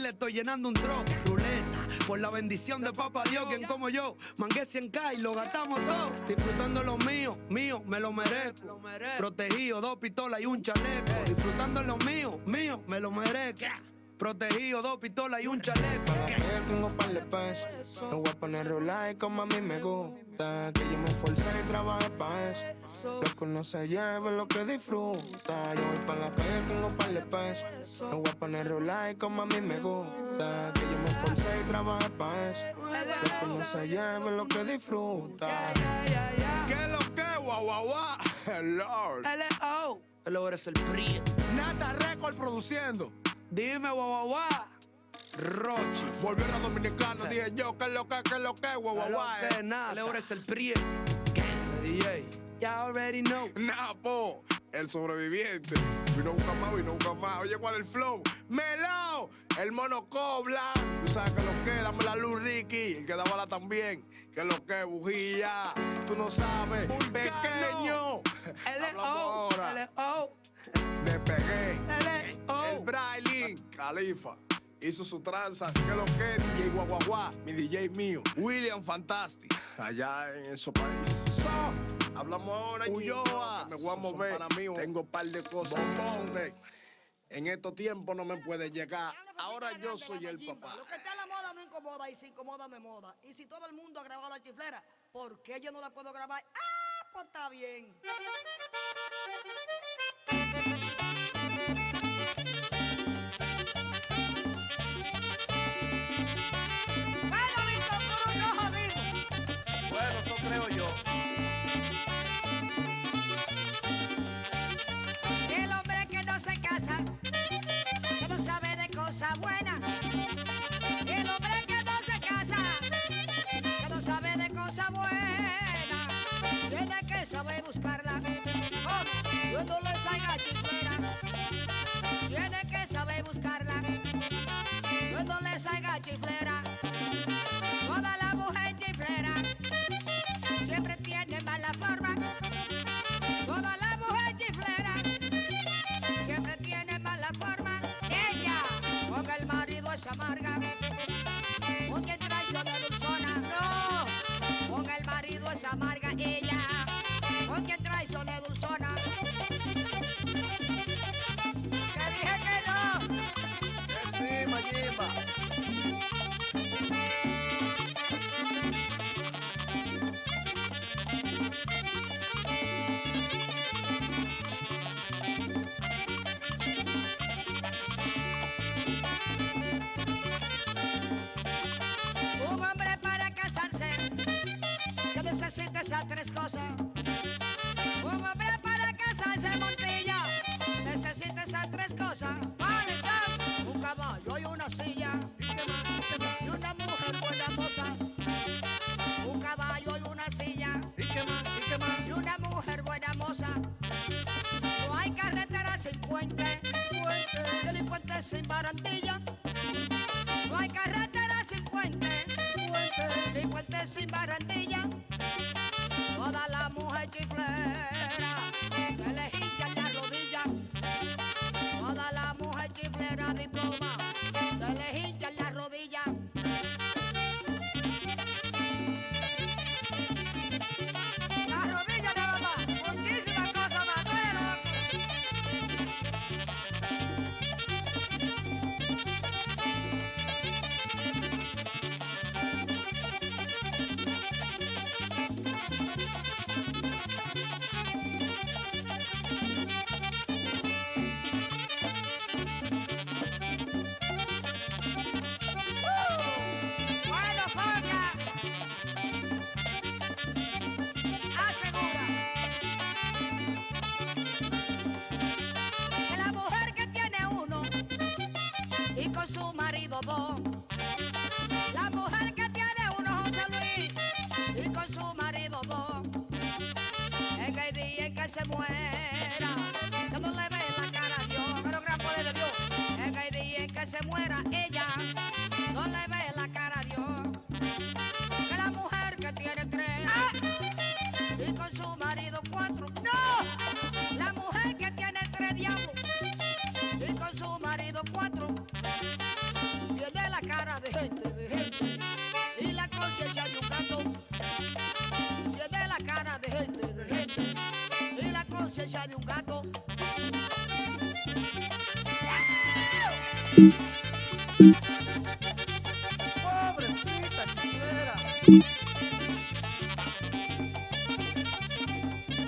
le estoy llenando un tro. Ruleta, por la bendición de papá Dios, quien como yo, mangué 100K y lo gastamos todo. Disfrutando lo mío, me lo merezco. Protegido, 2 pistolas y un chaleco. Disfrutando lo mío, me lo merezco. Protegido, 2 pistolas y un chaleco. Para que yo tengo par de pesos. Me voy a poner rolar como a mí me gusta. Que yo me esforcé y trabajé pa' eso. Lo que no se lleva es lo que disfruta. Yo voy para la calle, tengo par de pesos. Me voy a poner rolar como a mí me gusta. Que yo me esforcé y trabajé pa' eso. Lo que no se lleva es lo que disfruta. ¿Qué es lo que? Guau, guau, guau. Lord. L.O. El eres el PRI. Nata Record produciendo. Dime, guau, guau, Rochi. Volvió a Dominicano, dije yo, ¿qué es lo que, guau, guau, guau? Que nada, el eres el PRI. DJ, ya already know. Nah, po, el sobreviviente. Vino un más. Oye, ¿cuál es el flow? Melao, el mono cobla. Tú sabes que lo que, dame la luz, Ricky. El que da bala también. Que lo que, bujía. Tú no sabes, pequeño. L.O. L.O. Me pegué. L.O. El Brailin, Califa. Hizo su tranza, que lo que, DJ Guaguaguá, mi DJ mío, William Fantastic, allá en esos países. Hablamos ahora, Ulloa, me voy a mover, tengo un par de cosas, bombones. En estos tiempos no me puede llegar, ahora yo soy el papá. Lo que está en la moda no incomoda, y si incomoda no es moda. Y si todo el mundo ha grabado la chiflera, ¿por qué yo no la puedo grabar? ¡Ah, pues está bien! Bueno, eso creo yo. El hombre que no se casa, que no sabe de cosas buenas. El hombre que no se casa, que no sabe de cosas buenas. Tiene que saber buscarla. Cuando le salga chiflera. Tiene que saber buscarla. Cuando le salga chiflera. Toda la mujer chiflera siempre tiene mala forma. Toda la mujer chiflera siempre tiene mala forma. Ella con el marido es amarga, con quien traiciona dulzona. No, con el marido es amarga. Ella con quien traiciona dulzona. Te dije que no. Sí, Mayimba. Un hombre para casarse que necesita esas 3 cosas. Un hombre para casarse, Montilla, necesita esas 3 cosas. ¿Cuáles son? Un caballo y una silla. Y una mujer buena moza. Un caballo y una silla. ¿Y qué más? ¿Y qué más? Y una mujer buena moza. No hay carretera sin puente. Delincuentes sin barandilla. No hay carretera sin puente. Delincuentes sin barandilla. Toda la mujer chiflera se le hincha la rodilla. Toda la mujer chiflera diploma se le hincha la rodilla. La rodilla nada más, muchísimas cosas más, pero bueno, foca. Asegura que la mujer que tiene 1 y con su marido 2. La mujer que tiene 1, José Luis, y con su marido 2. En el día en que se muera, que no le ve la cara a Dios, pero gran poder de Dios. En el día en que se muera ella, no le ve la cara a Dios. Que la mujer que tiene 3 y con su marido 4. ¡No! La mujer que tiene 3 diablos y con su marido 4. de un gato. Pobrecita chiflera.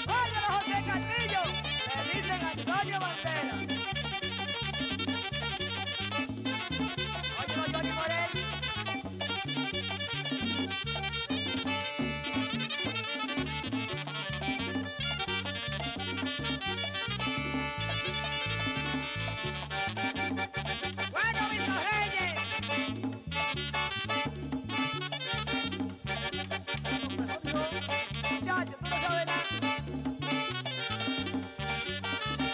¡Óyelo, José Castillo! Le dicen Antonio Bandera. Óyelo, Johnny Morel. Bueno, Vito Reyes. Muchacho, tú no sabes nada.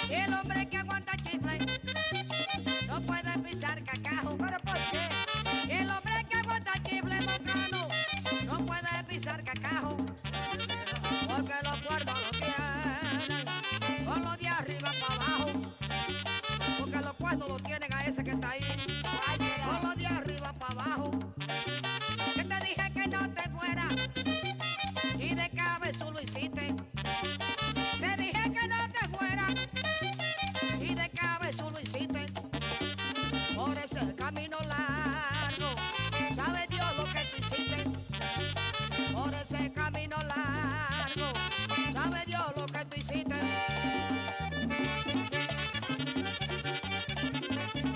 Y el hombre que aguanta chifle no puede pisar cacajo. ¿Pero por qué? Y el hombre que aguanta chifle mocano no puede pisar cacajo. Porque los cuernos lo tienen con los de arriba para abajo. Porque los cuernos lo tienen a ese que está ahí con los de arriba para abajo. Que te dije que no te fuera y de cabeza lo hiciste. Te dije que no te fuera y de cabeza lo hiciste. Por ese camino largo, sabe Dios lo que tú hiciste. Por ese camino largo, sabe Dios lo que tú hiciste.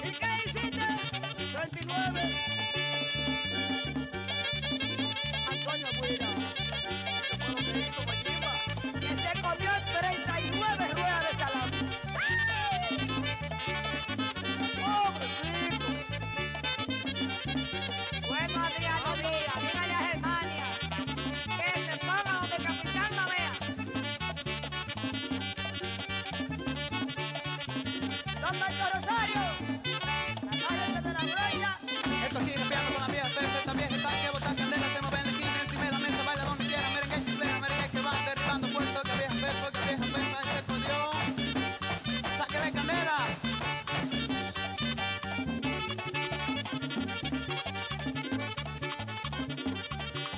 ¿Y qué hiciste? 39. Antonio Buira. Por lo que hizo Guachimba, que se comió 39 ruedas de salami. Pobrecito. Bueno, Adriano Díaz, dígale a Germania que se ponga donde Capitán la vea. Don Marco Rosario. La calle de la Gloria. Esto aquí rapeando con la mía, ustedes también están que botan candela, se mueven en la esquina, encima de la mesa, baila donde quiera, merengue chiflera, merengue que van derribando puertos, que vieja pesa, se jodió. Sáquele candela.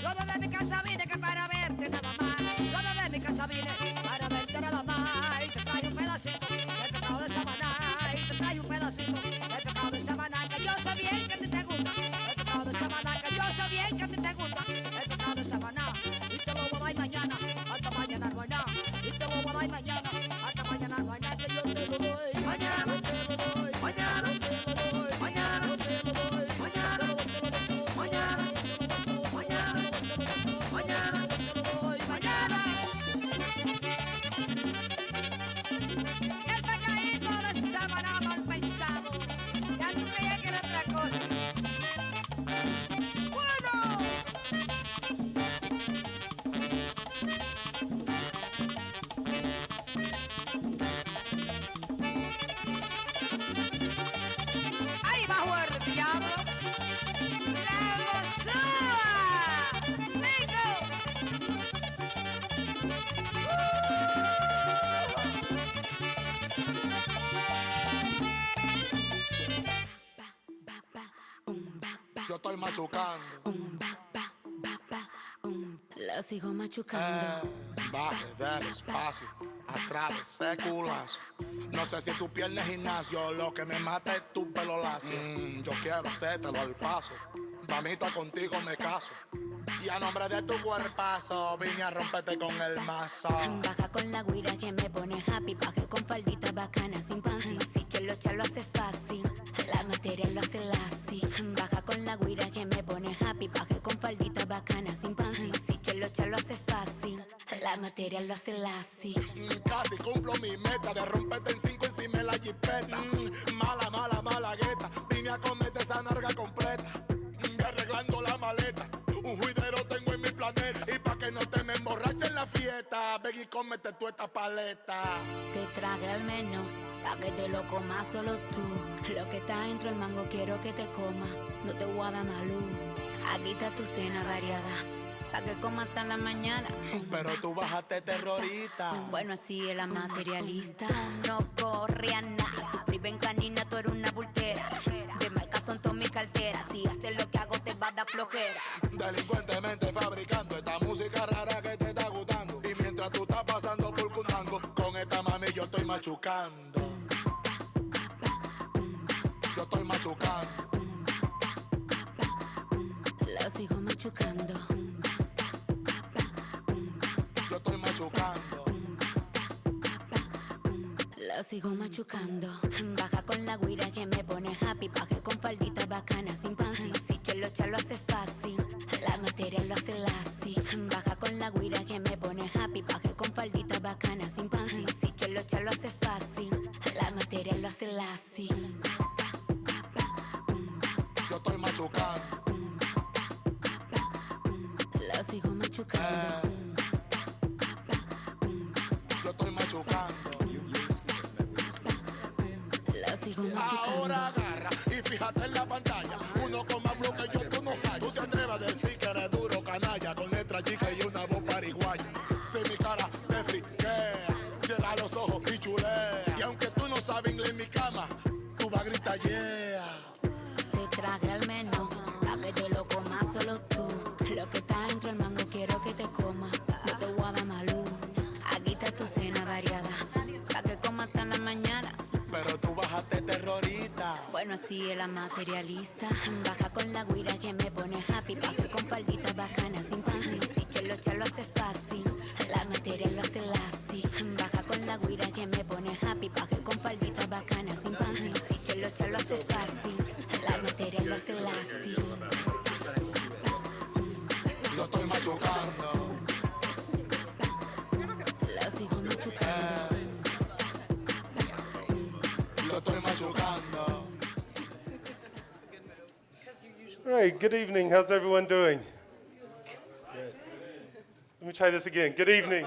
Yo desde mi casa vine que para verte nada más. Yo desde mi casa vine para verte nada más. Y te traje un pedacito del pecado de Samaná. Y te traje un pedacito del pecado de Samaná. Que yo sé bien que a ti te gusta el pecado de Samaná. Que yo sé bien que a ti te gusta el pecado de Samaná. Y te lo voy a dar mañana, hasta mañana no hay nada. Y te lo voy a dar mañana, hasta mañana no hay nada. Que yo te lo doy mañana, te lo doy mañana, te lo doy mañana, te lo doy mañana, mañana, mañana, mañana, mañana. El pecadito de Samaná mal pensado. Ya tú creías que era otra cosa. Bueno. Ahí bajo el diablo. La hermosura. Listo. Yo estoy machucando. Lo sigo machucando. Baje del espacio, atravesé culazo. No sé si tu pierna es gimnasio, lo que me mata es tu pelo lacio. Yo quiero hacértelo al paso, mamita contigo me caso. Y a nombre de tu cuerpazo vine a romperte con el mazo. Baja con la guira que me pone happy. Baje con faldita bacana sin panty. Si chelo hace fácil, la materia lo hace lazy. Baja con la guira que me pone happy. Baje con faldita bacana sin panty. Si chelo hace fácil, la materia lo hace lazy. Casi cumplo mi meta de romperte en 5 encima de la jipeta. Mala gueta, vine a comerte esa narga completa. Arreglando la maleta, un juidero tengo en mi planeta. Y pa' que no te me emborraches en la fiesta, ven y cómete tú esta paleta. Te traje al menú, pa' que te lo comas solo tú. Lo que está dentro del mango quiero que te comas, no te voy a dar malú. Aquí está tu cena variada, pa' que comas hasta la mañana. Pero tú bajaste terrorista. Bueno, así es la materialista. No corre a nada, tu priva en canina, tú eres una bultera. De marca son todas mis carteras, si haces lo que hago te va a dar flojera. Delincuentemente fabricando esta música rara que te está gustando. Y mientras tú estás pasando por Cundango, con esta mami yo machucando. Yo estoy machucando. Lo sigo machucando. Yo estoy machucando. Lo sigo machucando. Baja con la guira que me pone happy. Baje con faldita bacana sin panty. Si chelo hace fácil. La materia lo hace lassi. Baja con la guira que me pone happy. Baje con faldita bacana sin panty. Si chelo hace fácil. La materia lo hace lassi. Yo estoy machucando. Lo sigo machucando. Yo estoy machucando. Lo sigo machucando. Ahora agarra y fíjate en la pantalla. Uno con más flow que yo, tú no callas. Tú te atreves a decir que eres duro, canalla. Con letra chica y una voz pariguaya. Si mi cara te friquea, cierra los ojos y chulea. Y aunque tú no sabes inglés en mi cama, tú vas a gritar yeah. Te traje al menú, pa' que te lo comas solo tú. Lo que está dentro del mango quiero que te comas. No te voy a dar malú. Aquí está tu cena variada, pa' que comas hasta la mañana. Pero tú bajaste terrorista. Bueno, así es la materialista. Baja con la guira que me pone happy. Baja con faldita bacana sin panty. Si chelo hace fácil. La materia lo hace lassi. Baja con la guira que me pone happy. Baja con faldita bacana sin panty. Si chelo hace fácil. La materia lo hace lassi. Yo estoy machucando. Lo sigo machucando. Yo estoy machucando. All right, good evening. How's everyone doing? Good. Let me try this again. Good evening.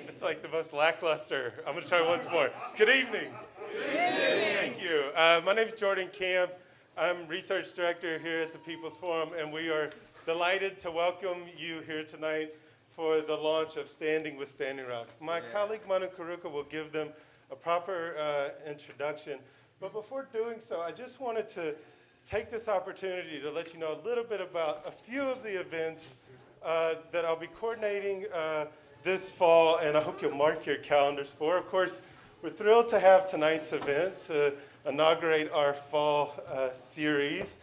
It's like the most lackluster. I'm going to try once more. Good evening. Thank you. My name is Jordan Camp. I'm research director here at the People's Forum, and we are delighted to welcome you here tonight for the launch of Standing with Standing Rock. My colleague Manu Karuka will give them a proper introduction. But before doing so, I just wanted to take this opportunity to let you know a little bit about a few of the events that I'll be coordinating this fall, and I hope you'll mark your calendars for. Of course, we're thrilled to have tonight's event to inaugurate our fall series.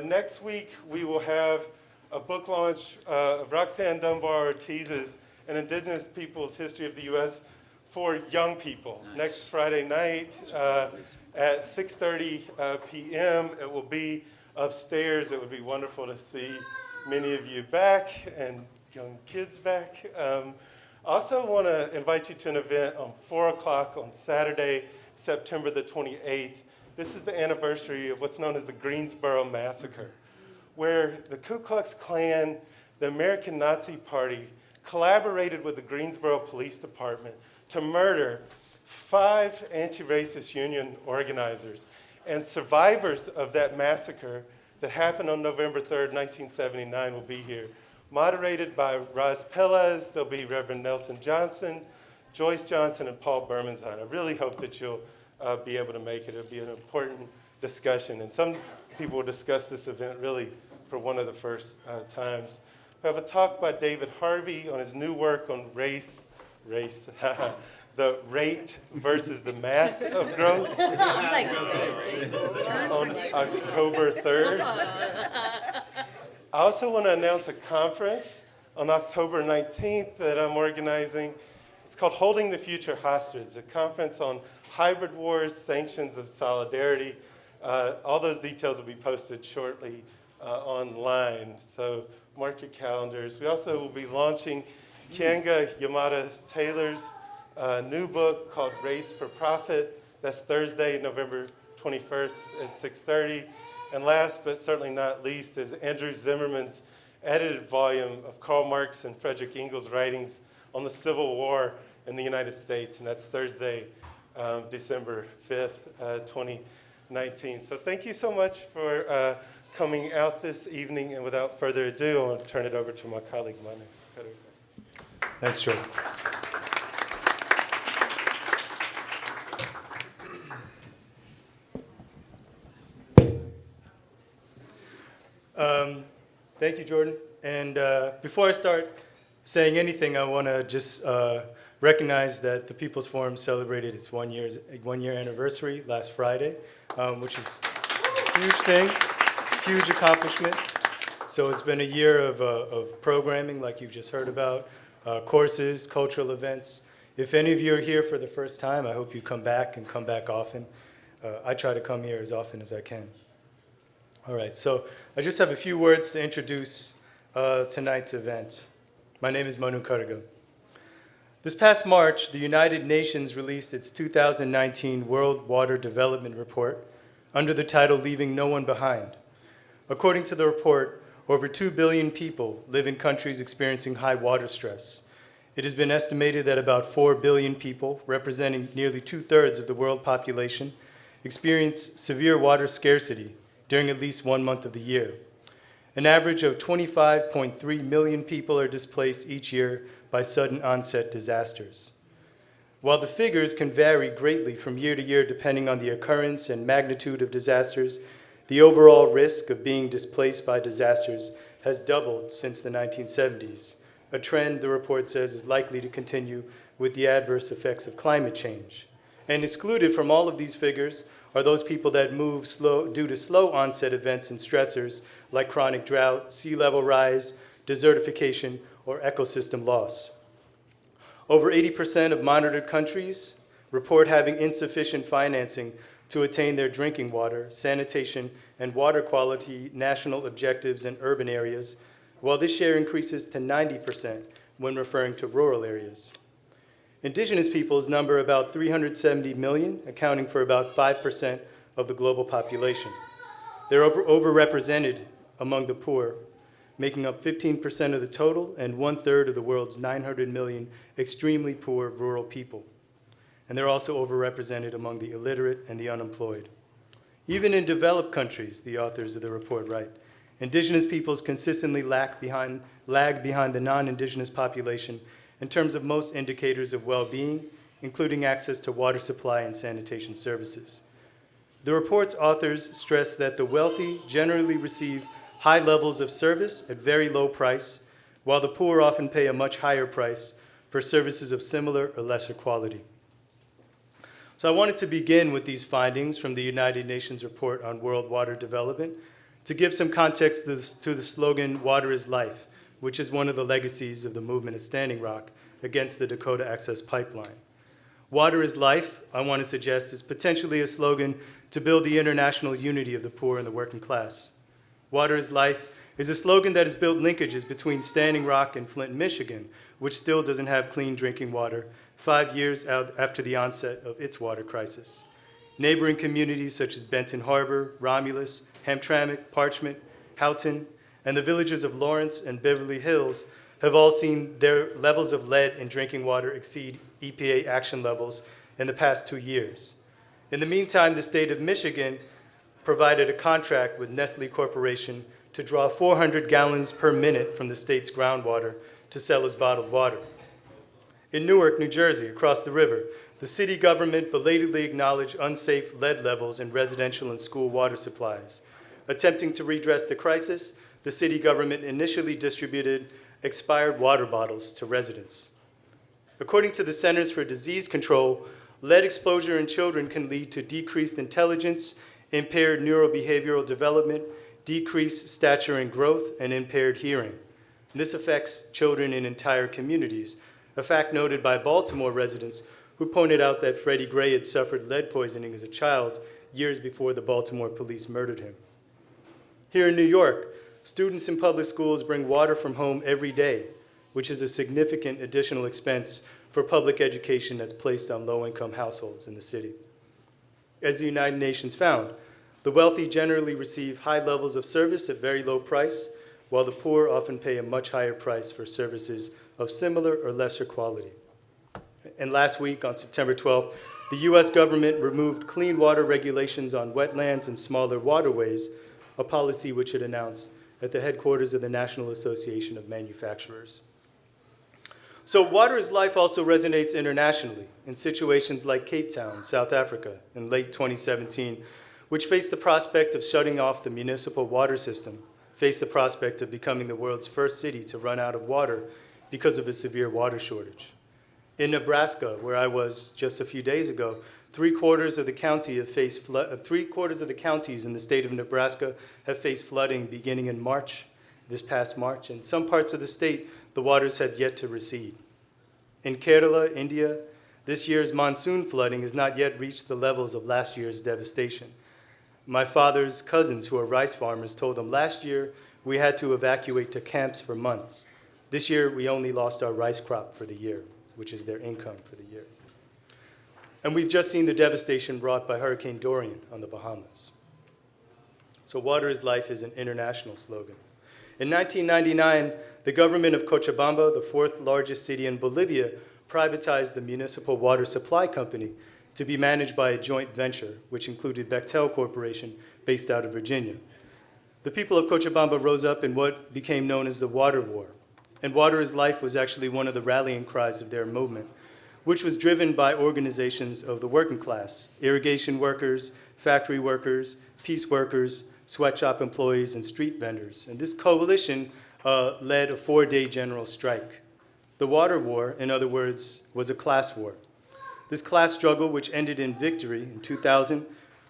Next week, we will have a book launch of Roxanne Dunbar Ortiz's An Indigenous People's History of the U.S. for young people. Nice. Next Friday night at 6:30 p.m. It will be upstairs. It would be wonderful to see many of you back and young kids back. I also want to invite you to an event on 4 o'clock on Saturday, September the 28th. This is the anniversary of what's known as the Greensboro Massacre, where the Ku Klux Klan, the American Nazi Party, collaborated with the Greensboro Police Department to murder 5 anti-racist union organizers and survivors of that massacre that happened on November 3rd, 1979 will be here. Moderated by Roz Pelez, there'll be Reverend Nelson Johnson, Joyce Johnson, and Paul Bermanzine. I really hope that you'll be able to make it. It'll be an important discussion, and some people will discuss this event really for one of the first times. We have a talk by David Harvey on his new work on race, the rate versus the mass of growth on October 3rd. I also want to announce a conference on October 19th that I'm organizing. It's called Holding the Future Hostage, a conference on hybrid wars, sanctions of solidarity. All those details will be posted shortly online, so mark your calendars. We also will be launching Kianga Yamada Taylor's new book called Race for Profit. That's Thursday, November 21st at 6:30. And last but certainly not least is Andrew Zimmerman's edited volume of Karl Marx and Frederick Engels' writings on the Civil War in the United States, and that's Thursday, December 5th, 2019. So thank you so much for coming out this evening, and without further ado, I want to turn it over to my colleague, Manu. Thanks, Jordan. Thank you, Jordan. And before I start saying anything, I want to just recognize that the People's Forum celebrated its one-year anniversary last Friday, which is a huge thing, huge accomplishment. So it's been a year of programming, like you've just heard about, courses, cultural events. If any of you are here for the first time, I hope you come back and come back often. I try to come here as often as I can. All right, so I just have a few words to introduce tonight's event. My name is Manu Karga. This past March, the United Nations released its 2019 World Water Development Report under the title Leaving No One Behind. According to the report, over 2 billion people live in countries experiencing high water stress. It has been estimated that about 4 billion people, representing nearly 2/3 of the world population, experience severe water scarcity during at least 1 month of the year. An average of 25.3 million people are displaced each year by sudden onset disasters. While the figures can vary greatly from year to year depending on the occurrence and magnitude of disasters, the overall risk of being displaced by disasters has doubled since the 1970s, a trend the report says is likely to continue with the adverse effects of climate change. And excluded from all of these figures are those people that move due to slow onset events and stressors like chronic drought, sea level rise, desertification, or ecosystem loss. Over 80% of monitored countries report having insufficient financing to attain their drinking water, sanitation, and water quality national objectives in urban areas, while this share increases to 90% when referring to rural areas. Indigenous peoples number about 370 million, accounting for about 5% of the global population. They're overrepresented among the poor, making up 15% of the total and 1/3 of the world's 900 million extremely poor rural people. And they're also overrepresented among the illiterate and the unemployed. Even in developed countries, the authors of the report write, Indigenous peoples consistently lag behind the non-Indigenous population in terms of most indicators of well-being, including access to water supply and sanitation services. The report's authors stress that the wealthy generally receive high levels of service at very low price, while the poor often pay a much higher price for services of similar or lesser quality. So I wanted to begin with these findings from the United Nations report on world water development to give some context to the slogan, "Water is Life," which is one of the legacies of the movement at Standing Rock against the Dakota Access Pipeline. Water is life, I want to suggest, is potentially a slogan to build the international unity of the poor and the working class. Water is life is a slogan that has built linkages between Standing Rock and Flint, Michigan, which still doesn't have clean drinking water 5 years after the onset of its water crisis. Neighboring communities such as Benton Harbor, Romulus, Hamtramck, Parchment, Houghton, and the villages of Lawrence and Beverly Hills have all seen their levels of lead in drinking water exceed EPA action levels in the past 2 years. In the meantime, the state of Michigan provided a contract with Nestle Corporation to draw 400 gallons per minute from the state's groundwater to sell as bottled water. In Newark, New Jersey, across the river, the city government belatedly acknowledged unsafe lead levels in residential and school water supplies. Attempting to redress the crisis, the city government initially distributed expired water bottles to residents. According to the Centers for Disease Control, lead exposure in children can lead to decreased intelligence, impaired neurobehavioral development, decreased stature and growth, and impaired hearing. And this affects children in entire communities, a fact noted by Baltimore residents who pointed out that Freddie Gray had suffered lead poisoning as a child years before the Baltimore police murdered him. Here in New York, students in public schools bring water from home every day, which is a significant additional expense for public education that's placed on low-income households in the city. As the United Nations found, the wealthy generally receive high levels of service at very low price, while the poor often pay a much higher price for services of similar or lesser quality. And last week, on September 12th, the US government removed clean water regulations on wetlands and smaller waterways, a policy which it announced at the headquarters of the National Association of Manufacturers. So water is life also resonates internationally in situations like Cape Town, South Africa, in late 2017, which faced the prospect of shutting off the municipal water system, faced the prospect of becoming the world's first city to run out of water because of a severe water shortage. In Nebraska, where I was just a few days ago, 3/4 of the county have faced 3/4 of the counties in the state of Nebraska have faced flooding beginning in March, this past March. In some parts of the state, the waters have yet to recede. In Kerala, India, this year's monsoon flooding has not yet reached the levels of last year's devastation. My father's cousins, who are rice farmers, told them last year we had to evacuate to camps for months. This year, we only lost our rice crop for the year, which is their income for the year. And we've just seen the devastation brought by Hurricane Dorian on the Bahamas. So water is life is an international slogan. In 1999, the government of Cochabamba, the 4th largest city in Bolivia, privatized the municipal water supply company to be managed by a joint venture, which included Bechtel Corporation, based out of Virginia. The people of Cochabamba rose up in what became known as the Water War. And Water is Life was actually one of the rallying cries of their movement, which was driven by organizations of the working class, irrigation workers, factory workers, piece workers, sweatshop employees, and street vendors. And this coalition led a 4-day general strike. The Water War, in other words, was a class war. This class struggle, which ended in victory in 2000,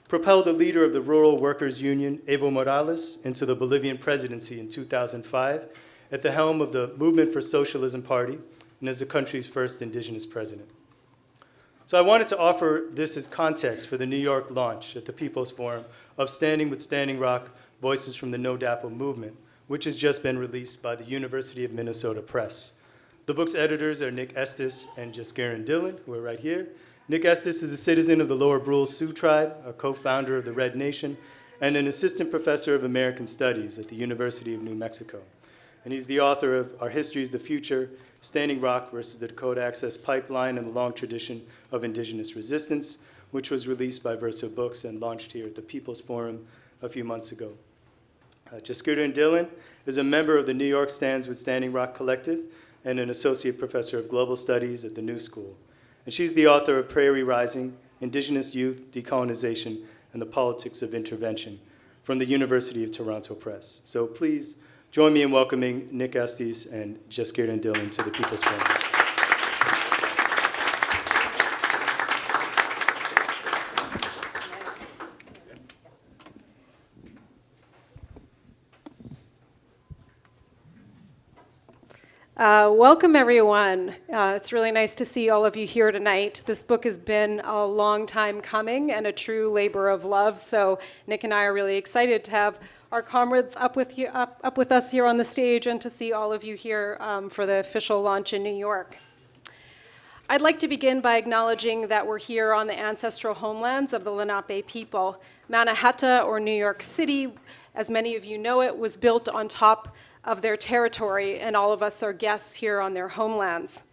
propelled the leader of the Rural Workers Union, Evo Morales, into the Bolivian presidency in 2005 at the helm of the Movement for Socialism Party, and as the country's first indigenous president. So I wanted to offer this as context for the New York launch at the People's Forum of Standing with Standing Rock, Voices from the No DAPO Movement, which has just been released by the University of Minnesota Press. The book's editors are Nick Estes and Jaskiran Dhillon, who are right here. Nick Estes is a citizen of the Lower Brule Sioux tribe, a co-founder of the Red Nation, and an assistant professor of American Studies at the University of New Mexico. And he's the author of Our History is the Future, Standing Rock versus the Dakota Access Pipeline and the Long Tradition of Indigenous Resistance, which was released by Verso Books and launched here at the People's Forum a few months ago. Jaskiran Dhillon is a member of the New York Stands with Standing Rock Collective and an associate professor of global studies at the New School. And she's the author of Prairie Rising, Indigenous Youth, Decolonization, and the Politics of Intervention from the University of Toronto Press. So please, join me in welcoming Nick Estes and Jaskiran Dhillon to the People's Forum. Welcome, everyone. It's really nice to see all of you here tonight. This book has been a long time coming and a true labor of love, so Nick and I are really excited to have our comrades up with us here on the stage and to see all of you here for the official launch in New York. I'd like to begin by acknowledging that we're here on the ancestral homelands of the Lenape people. Mannahatta, or New York City, as many of you know it, was built on top of their territory, and all of us are guests here on their homelands.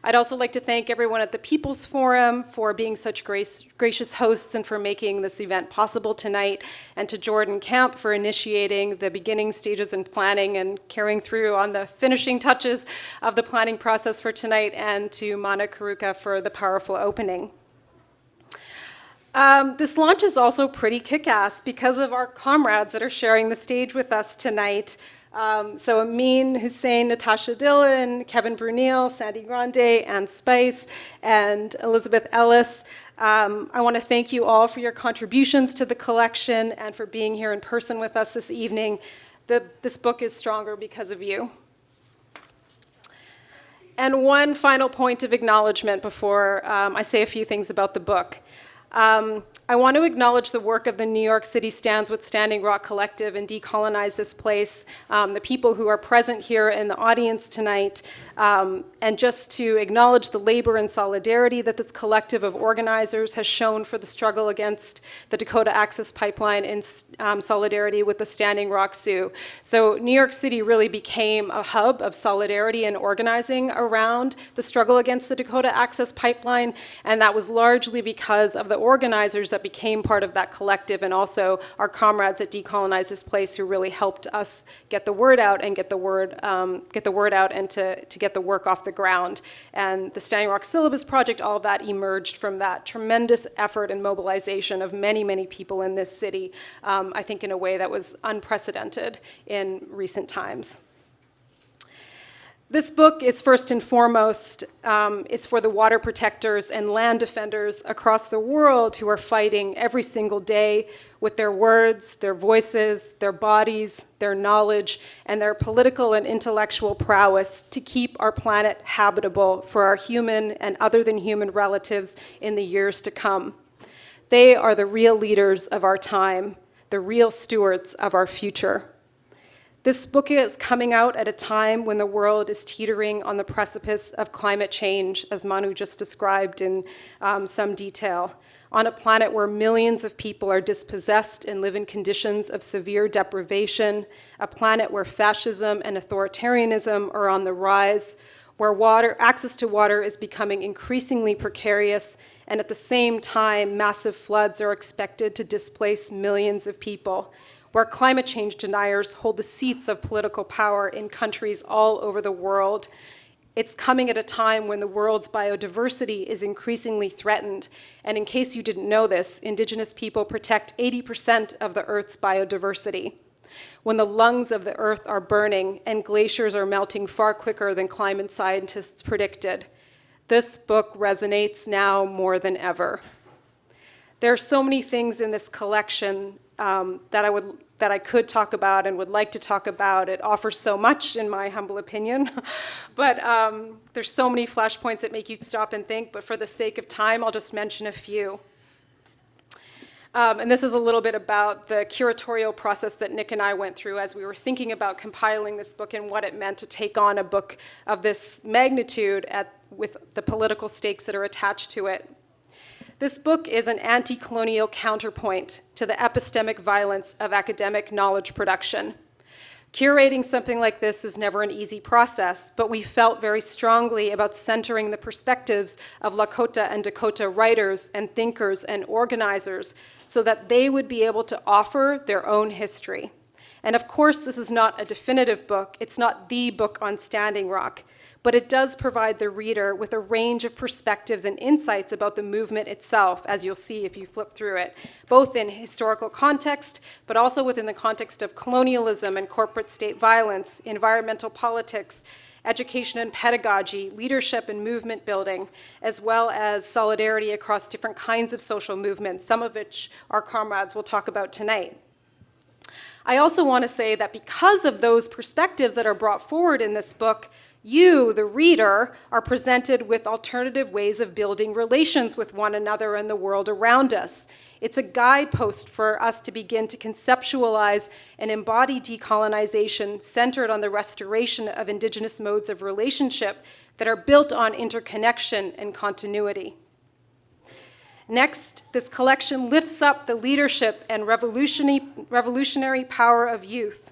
I'd also like to thank everyone at the People's Forum for being such gracious hosts and for making this event possible tonight, and to Jordan Camp for initiating the beginning stages and planning and carrying through on the finishing touches of the planning process for tonight, and to Mana Karuka for the powerful opening. This launch is also pretty kick-ass because of our comrades that are sharing the stage with us tonight. So Amin Hussein, Natasha Dhillon, Kevin Brunel, Sandy Grande, Ann Spice, and Elizabeth Ellis. I want to thank you all for your contributions to the collection and for being here in person with us this evening. This book is stronger because of you. And one final point of acknowledgement before I say a few things about the book. I want to acknowledge the work of the New York City Stands with Standing Rock Collective and Decolonize This Place, the people who are present here in the audience tonight, and just to acknowledge the labor and solidarity that this collective of organizers has shown for the struggle against the Dakota Access Pipeline in solidarity with the Standing Rock Sioux. So New York City really became a hub of solidarity and organizing around the struggle against the Dakota Access Pipeline, and that was largely because of the organizers that became part of that collective, and also our comrades at Decolonize This Place who really helped us get the word out and get the word out and to get the work off the ground. And the Standing Rock Syllabus Project, all of that emerged from that tremendous effort and mobilization of many, many people in this city, I think in a way that was unprecedented in recent times. This book is first and foremost is for the water protectors and land defenders across the world who are fighting every single day with their words, their voices, their bodies, their knowledge, and their political and intellectual prowess to keep our planet habitable for our human and other than human relatives in the years to come. They are the real leaders of our time, the real stewards of our future. This book is coming out at a time when the world is teetering on the precipice of climate change, as Manu just described in some detail, on a planet where millions of people are dispossessed and live in conditions of severe deprivation, a planet where fascism and authoritarianism are on the rise, where access to water is becoming increasingly precarious, and at the same time, massive floods are expected to displace millions of people, where climate change deniers hold the seats of political power in countries all over the world. It's coming at a time when the world's biodiversity is increasingly threatened. And in case you didn't know this, Indigenous people protect 80% of the Earth's biodiversity. When the lungs of the Earth are burning and glaciers are melting far quicker than climate scientists predicted, this book resonates now more than ever. There are so many things in this collection that I could talk about and would like to talk about. It offers so much, in my humble opinion. But there's so many flashpoints that make you stop and think, but for the sake of time, I'll just mention a few. And this is a little bit about the curatorial process that Nick and I went through as we were thinking about compiling this book and what it meant to take on a book of this magnitude with the political stakes that are attached to it. This book is an anti-colonial counterpoint to the epistemic violence of academic knowledge production. Curating something like this is never an easy process, but we felt very strongly about centering the perspectives of Lakota and Dakota writers and thinkers and organizers so that they would be able to offer their own history. And of course, this is not a definitive book. It's not the book on Standing Rock, but it does provide the reader with a range of perspectives and insights about the movement itself, as you'll see if you flip through it, both in historical context, but also within the context of colonialism and corporate state violence, environmental politics, education and pedagogy, leadership and movement building, as well as solidarity across different kinds of social movements, some of which our comrades will talk about tonight. I also want to say that because of those perspectives that are brought forward in this book, you, the reader, are presented with alternative ways of building relations with one another and the world around us. It's a guidepost for us to begin to conceptualize and embody decolonization centered on the restoration of Indigenous modes of relationship that are built on interconnection and continuity. Next, this collection lifts up the leadership and revolutionary power of youth.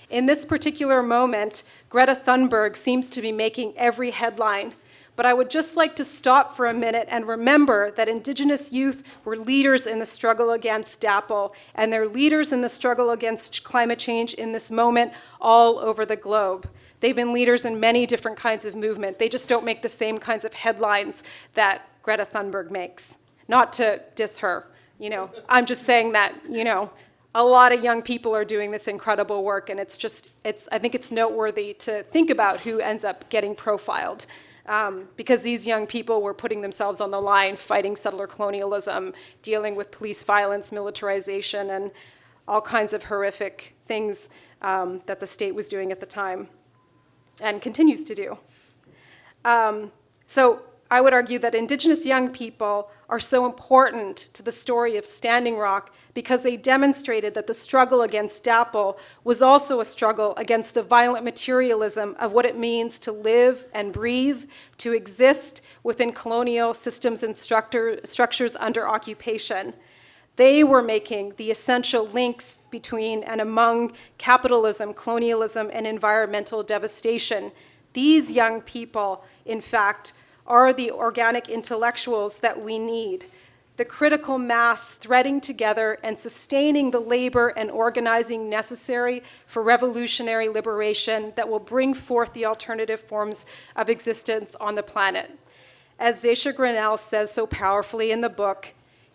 In this particular moment, Greta Thunberg seems to be making every headline, but I would just like to stop for a minute and remember that Indigenous youth were leaders in the struggle against DAPL, and they're leaders in the struggle against climate change in this moment all over the globe. They've been leaders in many different kinds of movement. They just don't make the same kinds of headlines that Greta Thunberg makes. Not to diss her, I'm just saying that, a lot of young people are doing this incredible work, and I think it's noteworthy to think about who ends up getting profiled, because these young people were putting themselves on the line, fighting settler colonialism, dealing with police violence, militarization, and all kinds of horrific things that the state was doing at the time, and continues to do. So I would argue that Indigenous young people are so important to the story of Standing Rock because they demonstrated that the struggle against DAPL was also a struggle against the violent materialism of what it means to live and breathe, to exist within colonial systems and structures under occupation. They were making the essential links between and among capitalism, colonialism, and environmental devastation. These young people, in fact, are the organic intellectuals that we need, the critical mass threading together and sustaining the labor and organizing necessary for revolutionary liberation that will bring forth the alternative forms of existence on the planet. As Jaskiran says so powerfully in the book,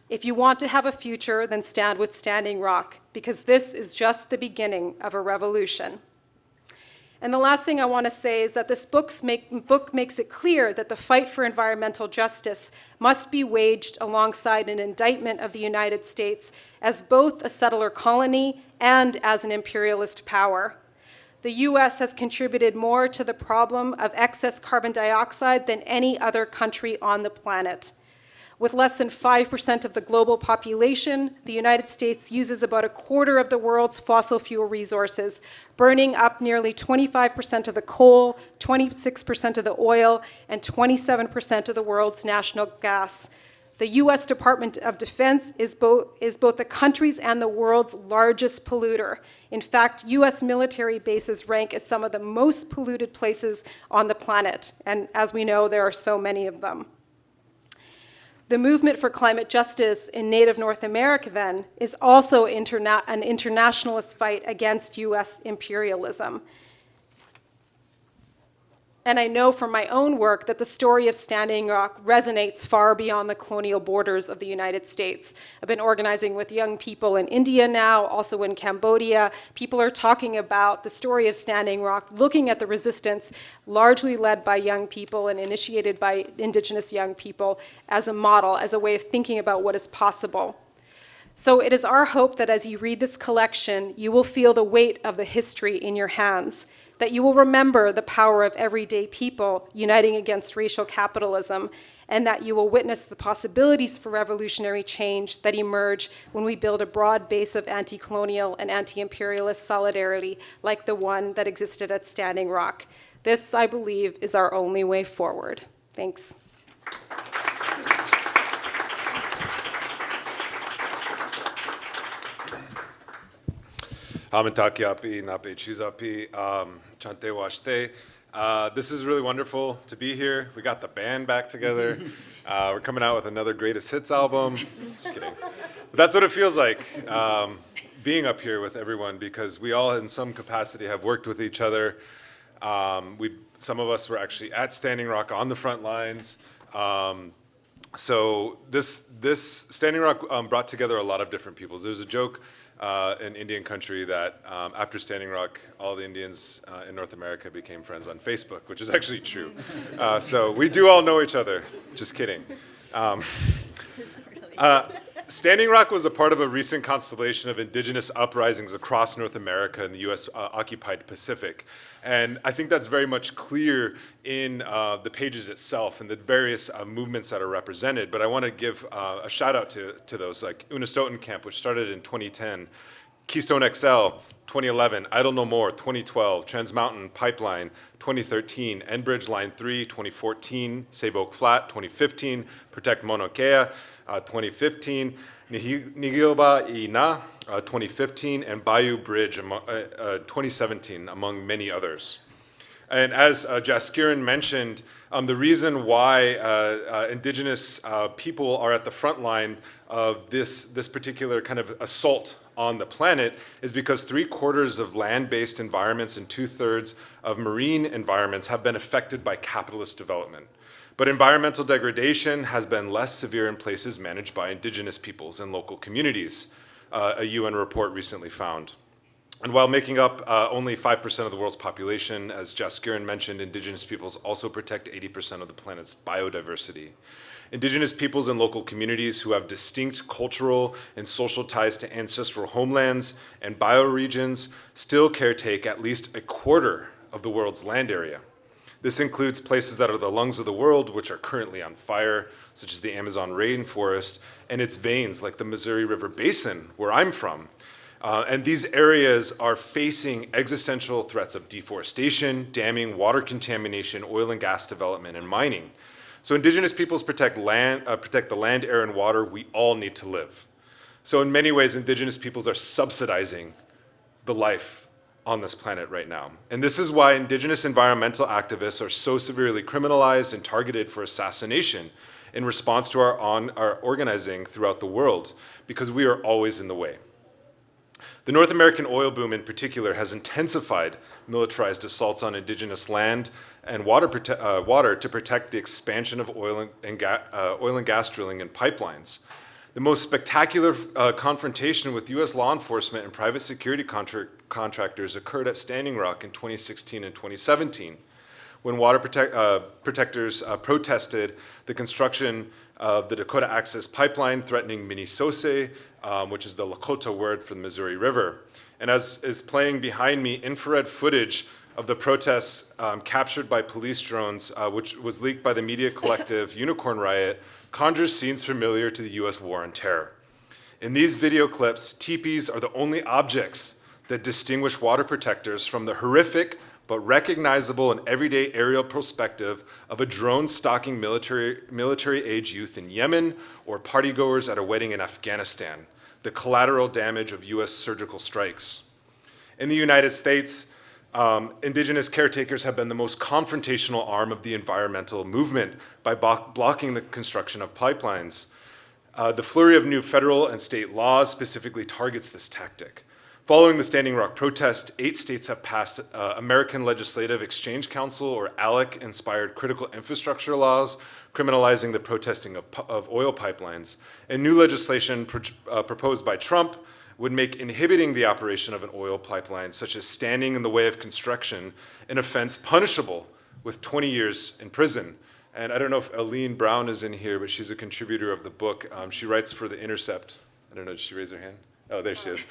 if you want to have a future, then stand with Standing Rock, because this is just the beginning of a revolution. And the last thing I want to say is that this book makes it clear that the fight for environmental justice must be waged alongside an indictment of the United States as both a settler colony and as an imperialist power. The US has contributed more to the problem of excess carbon dioxide than any other country on the planet. With less than 5% of the global population, the United States uses about a quarter of the world's fossil fuel resources, burning up nearly 25% of the coal, 26% of the oil, and 27% of the world's national gas. The US Department of Defense is both the country's and the world's largest polluter. In fact, US military bases rank as some of the most polluted places on the planet, and as we know, there are so many of them. The movement for climate justice in Native North America, then, is also an internationalist fight against US imperialism. And I know from my own work that the story of Standing Rock resonates far beyond the colonial borders of the United States. I've been organizing with young people in India now, also in Cambodia. People are talking about the story of Standing Rock, looking at the resistance largely led by young people and initiated by Indigenous young people as a model, as a way of thinking about what is possible. So it is our hope that as you read this collection, you will feel the weight of the history in your hands, that you will remember the power of everyday people uniting against racial capitalism, and that you will witness the possibilities for revolutionary change that emerge when we build a broad base of anti-colonial and anti-imperialist solidarity like the one that existed at Standing Rock. This, I believe, is our only way forward. Thanks. Amitakiapi, Nape Chizapi, Chante Washte. This is really wonderful to be here. We got the band back together. We're coming out with another greatest hits album. Just kidding. But that's what it feels like, being up here with everyone, because we all in some capacity have worked with each other. Some of us were actually at Standing Rock on the front lines. So this Standing Rock brought together a lot of different peoples. There's a joke in Indian country that after Standing Rock, all the Indians in North America became friends on Facebook, which is actually true. So we do all know each other. Just kidding. Standing Rock was a part of a recent constellation of indigenous uprisings across North America and the US occupied Pacific. And I think that's very much clear in the pages itself and the various movements that are represented. But I want to give a shout out to those, like Unistoten Camp, which started in 2010, Keystone XL, 2011, Idle No More, 2012, Trans Mountain Pipeline, 2013, Enbridge Line 3, 2014, Save Oak Flat, 2015, Protect Mauna Kea, 2015, Nigilba Ina, 2015, and Bayou Bridge, 2017, among many others. And as Jaskiran mentioned, the reason why indigenous people are at the front line of this particular kind of assault on the planet is because 3/4 of land-based environments and 2/3 of marine environments have been affected by capitalist development. But environmental degradation has been less severe in places managed by indigenous peoples and local communities, a UN report recently found. And while making up only 5% of the world's population, as Jaskiran mentioned, indigenous peoples also protect 80% of the planet's biodiversity. Indigenous peoples and local communities who have distinct cultural and social ties to ancestral homelands and bioregions still caretake at least 1/4 of the world's land area. This includes places that are the lungs of the world, which are currently on fire, such as the Amazon rainforest, and its veins, like the Missouri River Basin, where I'm from. And these areas are facing existential threats of deforestation, damming, water contamination, oil and gas development, and mining. So indigenous peoples protect the land, air, and water we all need to live. So in many ways, indigenous peoples are subsidizing the life on this planet right now. And this is why indigenous environmental activists are so severely criminalized and targeted for assassination in response to our organizing throughout the world, because we are always in the way. The North American oil boom in particular has intensified militarized assaults on indigenous land and water to protect the expansion of oil and gas drilling and pipelines. The most spectacular confrontation with US law enforcement and private security contractors occurred at Standing Rock in 2016 and 2017, when water protectors protested the construction of the Dakota Access Pipeline threatening Minnesota, which is the Lakota word for the Missouri River. And as is playing behind me, infrared footage of the protests captured by police drones, which was leaked by the media collective Unicorn Riot, conjures scenes familiar to the US war on terror. In these video clips, teepees are the only objects that distinguish water protectors from the horrific but recognizable and everyday aerial perspective of a drone-stalking military-age youth in Yemen or partygoers at a wedding in Afghanistan, the collateral damage of US surgical strikes. In the United States, Indigenous caretakers have been the most confrontational arm of the environmental movement by blocking the construction of pipelines. The flurry of new federal and state laws specifically targets this tactic. Following the Standing Rock protest, 8 states have passed American Legislative Exchange Council, or ALEC-inspired critical infrastructure laws, criminalizing the protesting of oil pipelines. And new legislation proposed by Trump would make inhibiting the operation of an oil pipeline, such as standing in the way of construction, an offense punishable with 20 years in prison. And I don't know if Aline Brown is in here, but she's a contributor of the book. She writes for The Intercept. I don't know, did she raise her hand? Oh, there she is.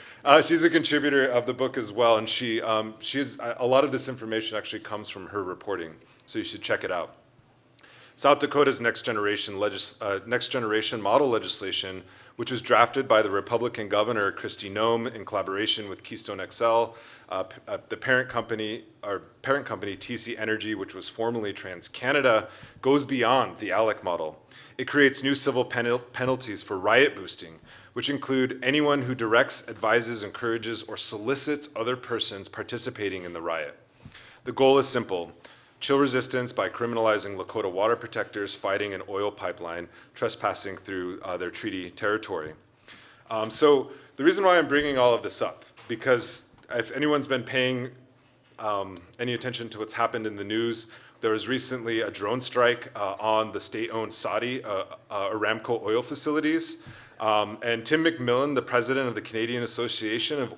She's a contributor of the book as well, and she is, a lot of this information actually comes from her reporting, so you should check it out. South Dakota's next generation model legislation, which was drafted by the Republican governor, Kristi Noem, in collaboration with Keystone XL, the parent company TC Energy, which was formerly TransCanada, goes beyond the ALEC model. It creates new civil penalties for riot boosting, which include anyone who directs, advises, encourages, or solicits other persons participating in the riot. The goal is simple: chill resistance by criminalizing Lakota water protectors fighting an oil pipeline, trespassing through their treaty territory. So the reason why I'm bringing all of this up, because if anyone's been paying any attention to what's happened in the news, there was recently a drone strike on the state-owned Saudi Aramco oil facilities. And Tim McMillan, the president of the Canadian Association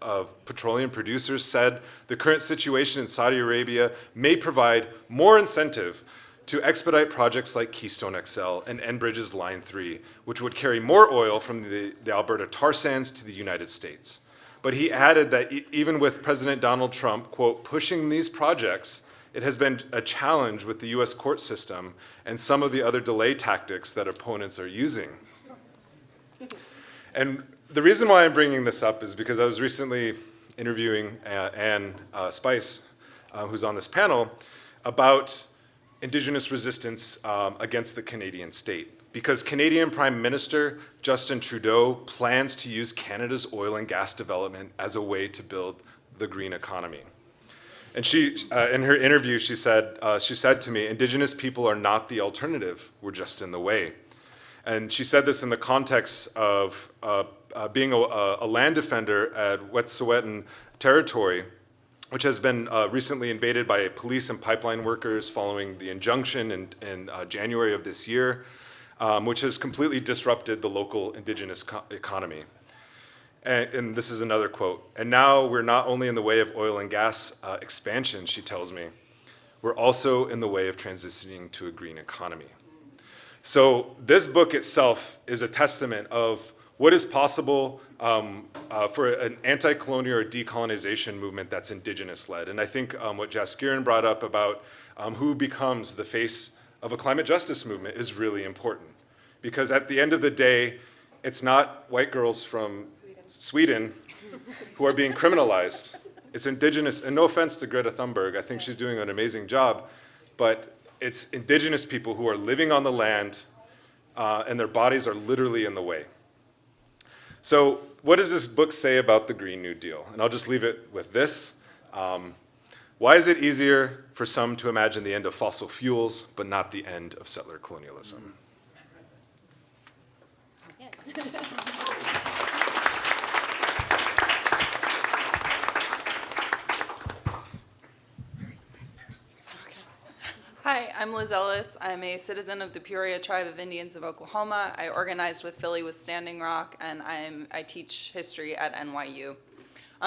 of Petroleum Producers, said the current situation in Saudi Arabia may provide more incentive to expedite projects like Keystone XL and Enbridge's Line 3, which would carry more oil from the Alberta tar sands to the United States. But he added that even with President Donald Trump, quote, pushing these projects, it has been a challenge with the US court system and some of the other delay tactics that opponents are using. And the reason why I'm bringing this up is because I was recently interviewing Anne Spice, who's on this panel, about Indigenous resistance against the Canadian state. Because Canadian Prime Minister Justin Trudeau plans to use Canada's oil and gas development as a way to build the green economy. And she, in her interview, she said to me, Indigenous people are not the alternative, we're just in the way. And she said this in the context of being a land defender at Wet'suwet'en territory, which has been recently invaded by police and pipeline workers following the injunction in January of this year, which has completely disrupted the local Indigenous economy. And this is another quote. And now we're not only in the way of oil and gas expansion, she tells me, we're also in the way of transitioning to a green economy. So this book itself is a testament of what is possible for an anti-colonial or decolonization movement that's Indigenous-led. And I think what Jaskiran brought up about who becomes the face of a climate justice movement is really important. Because at the end of the day, it's not white girls from Sweden who are being criminalized. It's Indigenous, and no offense to Greta Thunberg, I think she's doing an amazing job, but it's Indigenous people who are living on the land and their bodies are literally in the way. So what does this book say about the Green New Deal? And I'll just leave it with this. Why is it easier for some to imagine the end of fossil fuels, but not the end of settler colonialism? Hi, I'm Liz Ellis. I'm a citizen of the Peoria Tribe of Indians of Oklahoma. I organized with Philly with Standing Rock, and I teach history at NYU.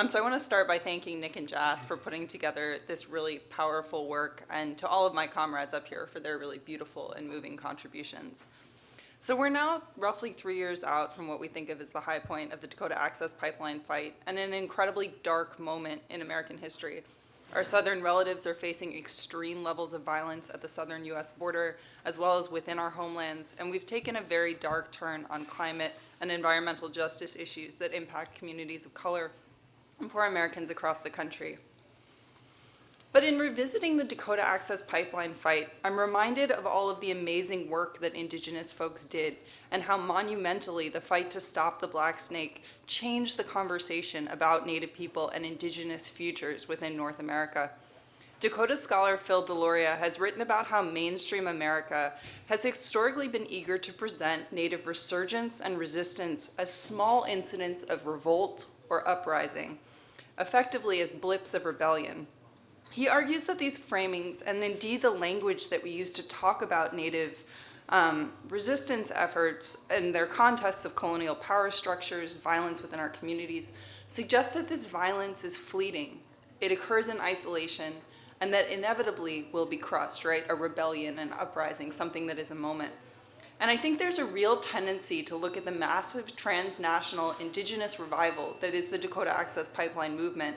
So I want to start by thanking Nick and Jas for putting together this really powerful work, and to all of my comrades up here for their really beautiful and moving contributions. So we're now roughly 3 years out from what we think of as the high point of the Dakota Access Pipeline fight, and an incredibly dark moment in American history. Our southern relatives are facing extreme levels of violence at the southern US border, as well as within our homelands, and we've taken a very dark turn on climate and environmental justice issues that impact communities of color and poor Americans across the country. But in revisiting the Dakota Access Pipeline fight, I'm reminded of all of the amazing work that Indigenous folks did and how monumentally the fight to stop the black snake changed the conversation about Native people and Indigenous futures within North America. Dakota scholar Phil Deloria has written about how mainstream America has historically been eager to present Native resurgence and resistance as small incidents of revolt or uprising, effectively as blips of rebellion. He argues that these framings, and indeed the language that we use to talk about Native resistance efforts and their contests of colonial power structures, violence within our communities, suggest that this violence is fleeting. It occurs in isolation, and that inevitably will be crushed, right? A rebellion, an uprising, something that is a moment. And I think there's a real tendency to look at the massive transnational Indigenous revival that is the Dakota Access Pipeline movement,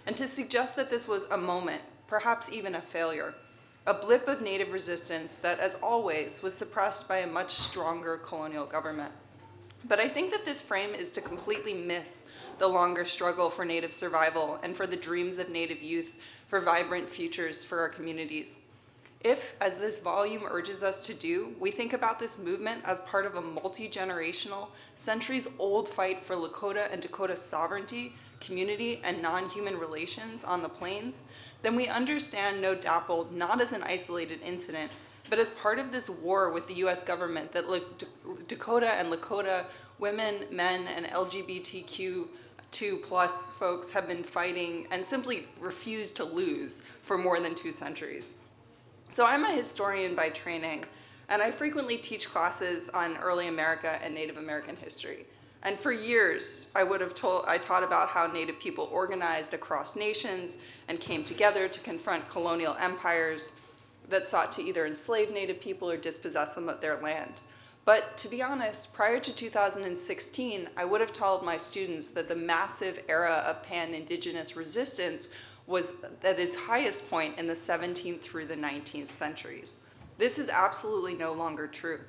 and to suggest that this was a moment, perhaps even a failure, a blip of Native resistance that, as always, was suppressed by a much stronger colonial government. But I think that this frame is to completely miss the longer struggle for Native survival and for the dreams of Native youth for vibrant futures for our communities. If, as this volume urges us to do, we think about this movement as part of a multi-generational, centuries-old fight for Lakota and Dakota sovereignty, community, and non-human relations on the plains, then we understand No Dapple not as an isolated incident, but as part of this war with the US government that Dakota and Lakota women, men, and LGBTQ2+ folks have been fighting and simply refuse to lose for more than 2 centuries. So I'm a historian by training, and I frequently teach classes on early America and Native American history. And for years, I taught about how Native people organized across nations and came together to confront colonial empires that sought to either enslave Native people or dispossess them of their land. But to be honest, prior to 2016, I would have told my students that the massive era of pan-Indigenous resistance was at its highest point in the 17th through the 19th centuries. This is absolutely no longer true.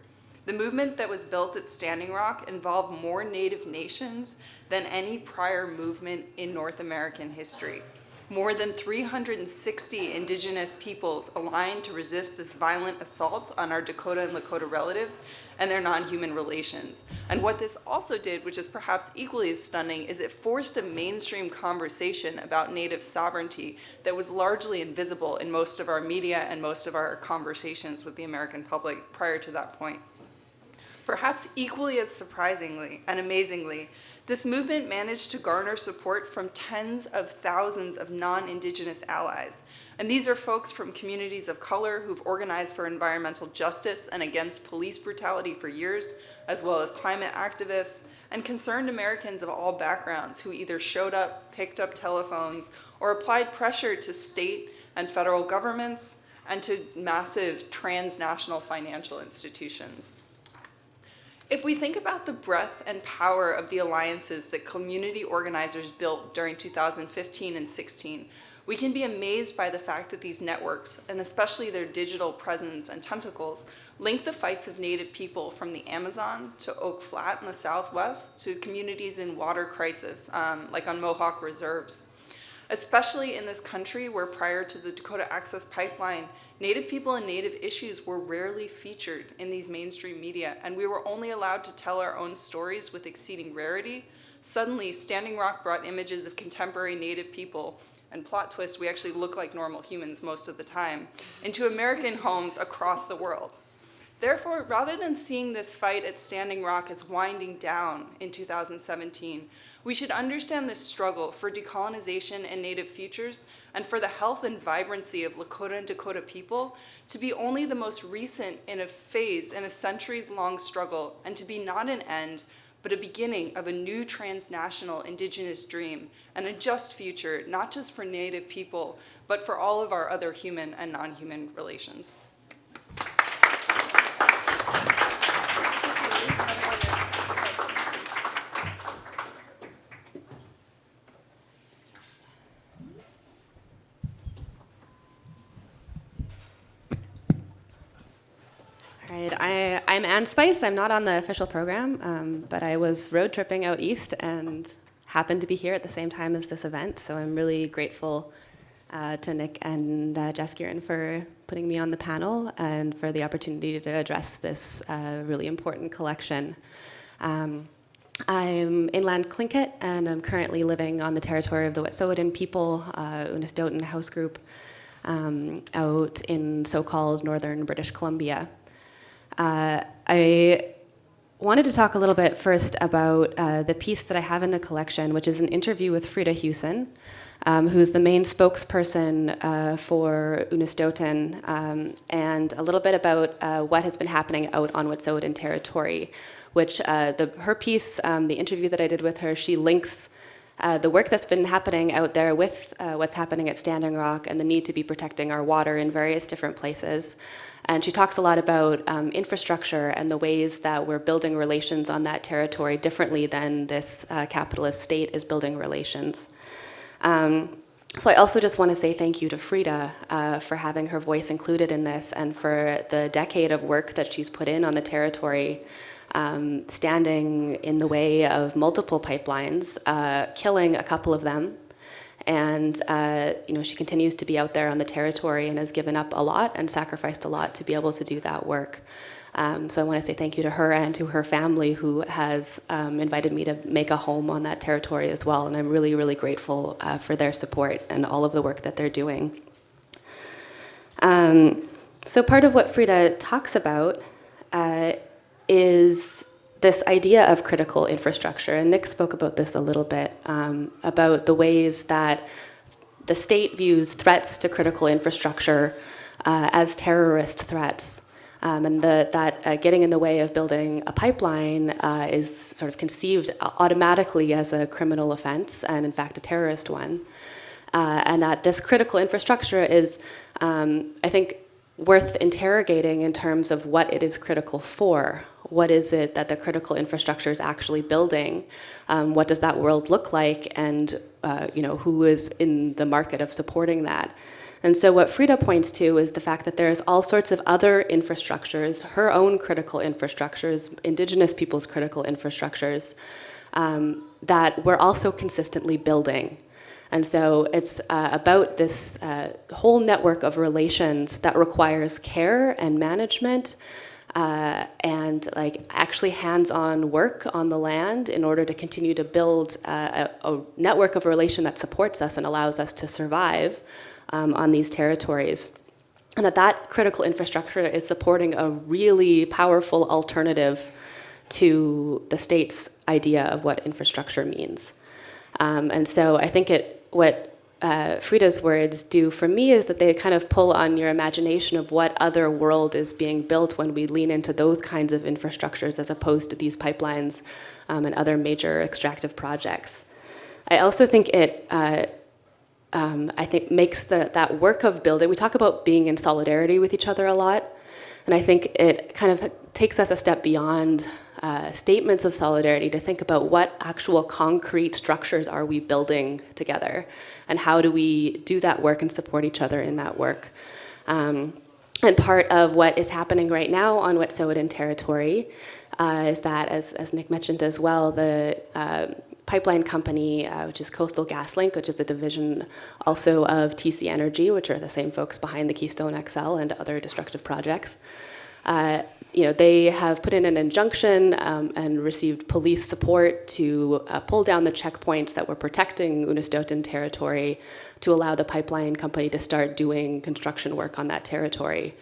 The movement that was built at Standing Rock involved more Native nations than any prior movement in North American history. More than 360 Indigenous peoples aligned to resist this violent assault on our Dakota and Lakota relatives and their non-human relations. And what this also did, which is perhaps equally as stunning, is it forced a mainstream conversation about Native sovereignty that was largely invisible in most of our media and most of our conversations with the American public prior to that point. Perhaps equally as surprisingly and amazingly, this movement managed to garner support from tens of thousands of non-Indigenous allies. And these are folks from communities of color who've organized for environmental justice and against police brutality for years, as well as climate activists, and concerned Americans of all backgrounds who either showed up, picked up telephones, or applied pressure to state and federal governments and to massive transnational financial institutions. If we think about the breadth and power of the alliances that community organizers built during 2015 and 16, we can be amazed by the fact that these networks, and especially their digital presence and tentacles, link the fights of Native people from the Amazon to Oak Flat in the Southwest to communities in water crisis, like on Mohawk reserves. Especially in this country where prior to the Dakota Access Pipeline, Native people and Native issues were rarely featured in these mainstream media, and we were only allowed to tell our own stories with exceeding rarity. Suddenly, Standing Rock brought images of contemporary Native people, and plot twist, we actually look like normal humans most of the time, into American homes across the world. Therefore, rather than seeing this fight at Standing Rock as winding down in 2017, we should understand this struggle for decolonization and Native futures and for the health and vibrancy of Lakota and Dakota people to be only the most recent in a phase in a centuries-long struggle, and to be not an end, but a beginning of a new transnational Indigenous dream and a just future, not just for Native people, but for all of our other human and non-human relations. I'm Ann Spice. I'm not on the official program, but I was road tripping out east and happened to be here at the same time as this event. So I'm really grateful to Nick and Jaskiran for putting me on the panel and for the opportunity to address this really important collection. I'm inland Tlingit, and I'm currently living on the territory of the Wet'suwet'en people, Unistoten House Group, out in so-called northern British Columbia. I wanted to talk a little bit first about the piece that I have in the collection, which is an interview with Frida Hewson, who's the main spokesperson for Unistoten, and a little bit about what has been happening out on Wet'suwet'en territory, which her piece, the interview that I did with her, she links the work that's been happening out there with what's happening at Standing Rock and the need to be protecting our water in various different places. And she talks a lot about infrastructure and the ways that we're building relations on that territory differently than this capitalist state is building relations. So I also just want to say thank you to Frida for having her voice included in this and for the decade of work that she's put in on the territory, standing in the way of multiple pipelines, killing a couple of them. And she continues to be out there on the territory and has given up a lot and sacrificed a lot to be able to do that work. So I want to say thank you to her and to her family, who has invited me to make a home on that territory as well. And I'm really, really grateful for their support and all of the work that they're doing. So part of what Frida talks about is this idea of critical infrastructure, and Nick spoke about this a little bit, about the ways that the state views threats to critical infrastructure as terrorist threats, and that getting in the way of building a pipeline is sort of conceived automatically as a criminal offense, and in fact a terrorist one, and that this critical infrastructure is, I think, worth interrogating in terms of what it is critical for. What is it that the critical infrastructure is actually building? What does that world look like? And who is in the market of supporting that? And so what Frida points to is the fact that there's all sorts of other infrastructures, her own critical infrastructures, Indigenous people's critical infrastructures, that we're also consistently building. And so it's about this whole network of relations that requires care and management, and actually hands-on work on the land in order to continue to build a network of relation that supports us and allows us to survive on these territories. And that critical infrastructure is supporting a really powerful alternative to the state's idea of what infrastructure means. And so I think what Frida's words do for me is that they kind of pull on your imagination of what other world is being built when we lean into those kinds of infrastructures as opposed to these pipelines and other major extractive projects. I also think it makes that work of building, we talk about being in solidarity with each other a lot, and I think it kind of takes us a step beyond statements of solidarity to think about what actual concrete structures are we building together, and how do we do that work and support each other in that work. And part of what is happening right now on Wet'suwet'en territory is that, as Nick mentioned as well, the pipeline company, which is Coastal GasLink, which is a division also of TC Energy, which are the same folks behind the Keystone XL and other destructive projects. They have put in an injunction and received police support to pull down the checkpoints that were protecting Unistoten territory to allow the pipeline company to start doing construction work on that territory.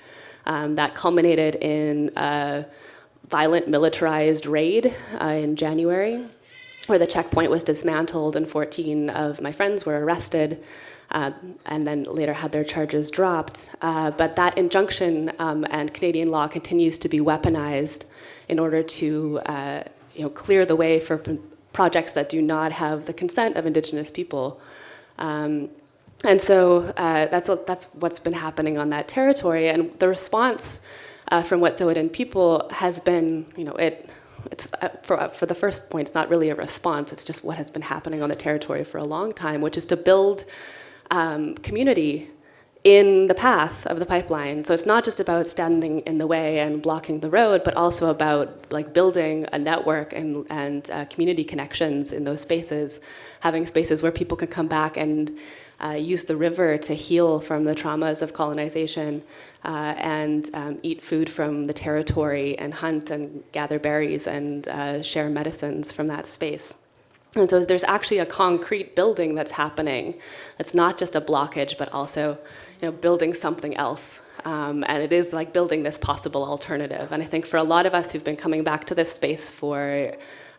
that culminated in a violent militarized raid in January, where the checkpoint was dismantled and 14 of my friends were arrested and then later had their charges dropped. But that injunction and Canadian law continues to be weaponized in order to clear the way for projects that do not have the consent of Indigenous people. And so that's what's been happening on that territory. And the response from Wet'suwet'en people has been, it's for the first point, it's not really a response, it's just what has been happening on the territory for a long time, which is to build community in the path of the pipeline. So it's not just about standing in the way and blocking the road, but also about building a network and community connections in those spaces, having spaces where people can come back and use the river to heal from the traumas of colonization, and eat food from the territory and hunt and gather berries and share medicines from that space. And so there's actually a concrete building that's happening. It's not just a blockage, but also building something else. And it is like building this possible alternative. And I think for a lot of us who've been coming back to this space for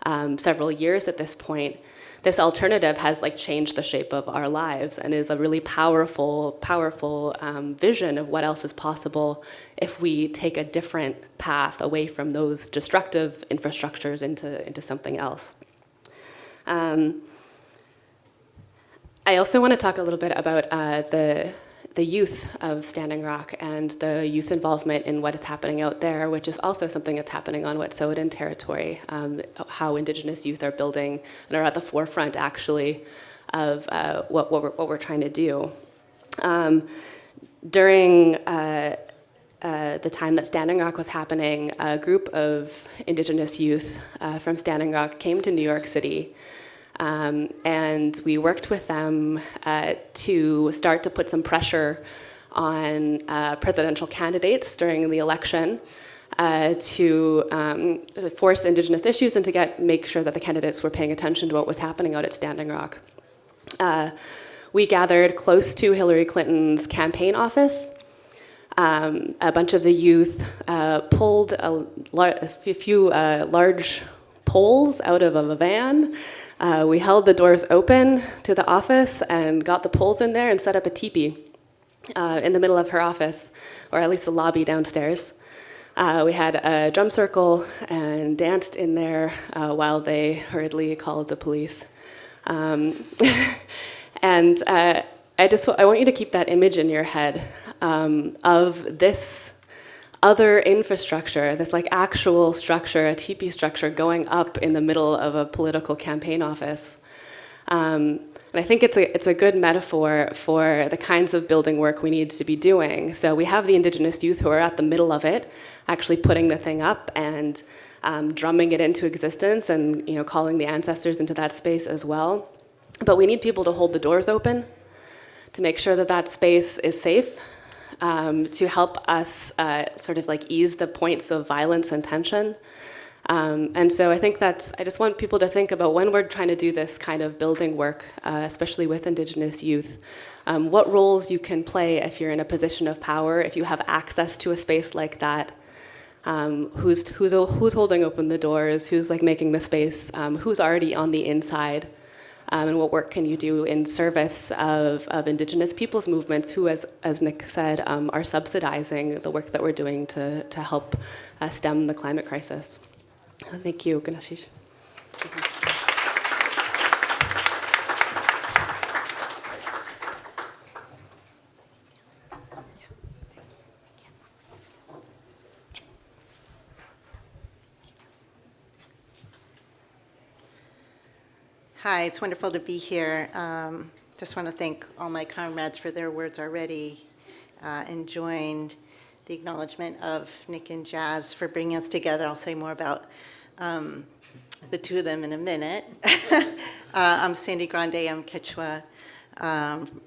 several years at this point, this alternative has changed the shape of our lives and is a really powerful vision of what else is possible if we take a different path away from those destructive infrastructures into something else. I also want to talk a little bit about the youth of Standing Rock and the youth involvement in what is happening out there, which is also something that's happening on Wet'suwet'en territory, how Indigenous youth are building and are at the forefront, actually, of what we're trying to do. During the time that Standing Rock was happening, a group of Indigenous youth from Standing Rock came to New York City, and we worked with them to start to put some pressure on presidential candidates during the election to force Indigenous issues and to make sure that the candidates were paying attention to what was happening out at Standing Rock. We gathered close to Hillary Clinton's campaign office. A bunch of the youth pulled a few large poles out of a van. We held the doors open to the office and got the poles in there and set up a teepee in the middle of her office, or at least the lobby downstairs. We had a drum circle and danced in there while they hurriedly called the police. And I want you to keep that image in your head of this other infrastructure, this actual structure, a teepee structure going up in the middle of a political campaign office. And I think it's a good metaphor for the kinds of building work we need to be doing. So we have the Indigenous youth who are at the middle of it, actually putting the thing up and drumming it into existence and calling the ancestors into that space as well. But we need people to hold the doors open, to make sure that that space is safe, to help us ease the points of violence and tension. And so I think I just want people to think about when we're trying to do this kind of building work, especially with Indigenous youth, what roles you can play if you're in a position of power, if you have access to a space like that, who's holding open the doors, who's making the space, who's already on the inside. And what work can you do in service of Indigenous peoples movements who, as Nick said, are subsidizing the work that we're doing to help stem the climate crisis. Thank you, Ganashish. Hi, it's wonderful to be here. Just want to thank all my comrades for their words already, and joined the acknowledgement of Nick and Jazz for bringing us together. I'll say more about the two of them in a minute. I'm Sandy Grande, I'm Quechua.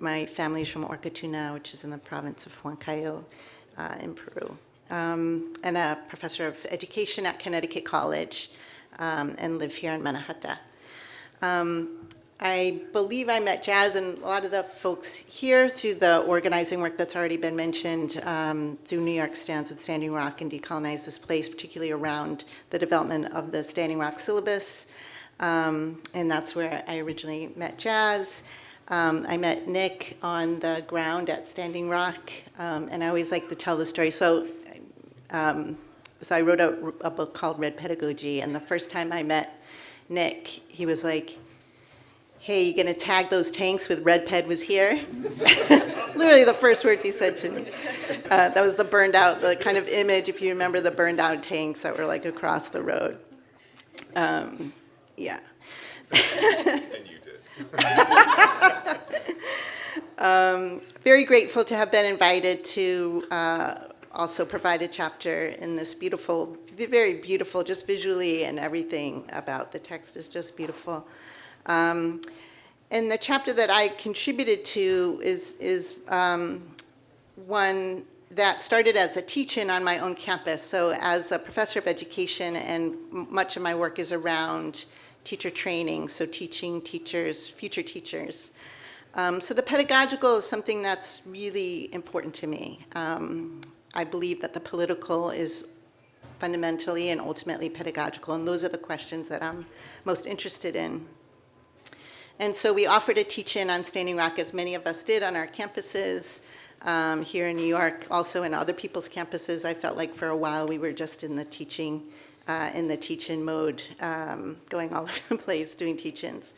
My family's from Orcatuna, which is in the province of Huancayo in Peru. And a professor of education at Connecticut College, and live here in Manhattan. I believe I met Jazz and a lot of the folks here through the organizing work that's already been mentioned through New York Stands with Standing Rock and Decolonize This Place, particularly around the development of the Standing Rock syllabus. And that's where I originally met Jazz. I met Nick on the ground at Standing Rock, and I always like to tell the story. So I wrote a book called Red Pedagogy, and the first time I met Nick, he was like, "Hey, you gonna tag those tanks with Red Ped was here?" Literally the first words he said to me. That was the burned out, the kind of image, if you remember the burned out tanks that were like across the road. Yeah. And you did. Very grateful to have been invited to also provide a chapter in this beautiful, very beautiful, just visually and everything about the text is just beautiful. And the chapter that I contributed to is one that started as a teach-in on my own campus. So as a professor of education, and much of my work is around teacher training, so teaching teachers, future teachers. So the pedagogical is something that's really important to me. I believe that the political is fundamentally and ultimately pedagogical, and those are the questions that I'm most interested in. And so we offered a teach-in on Standing Rock, as many of us did on our campuses here in New York, also in other people's campuses. I felt like for a while we were just in the teaching, in the teach-in mode, going all over the place doing teach-ins.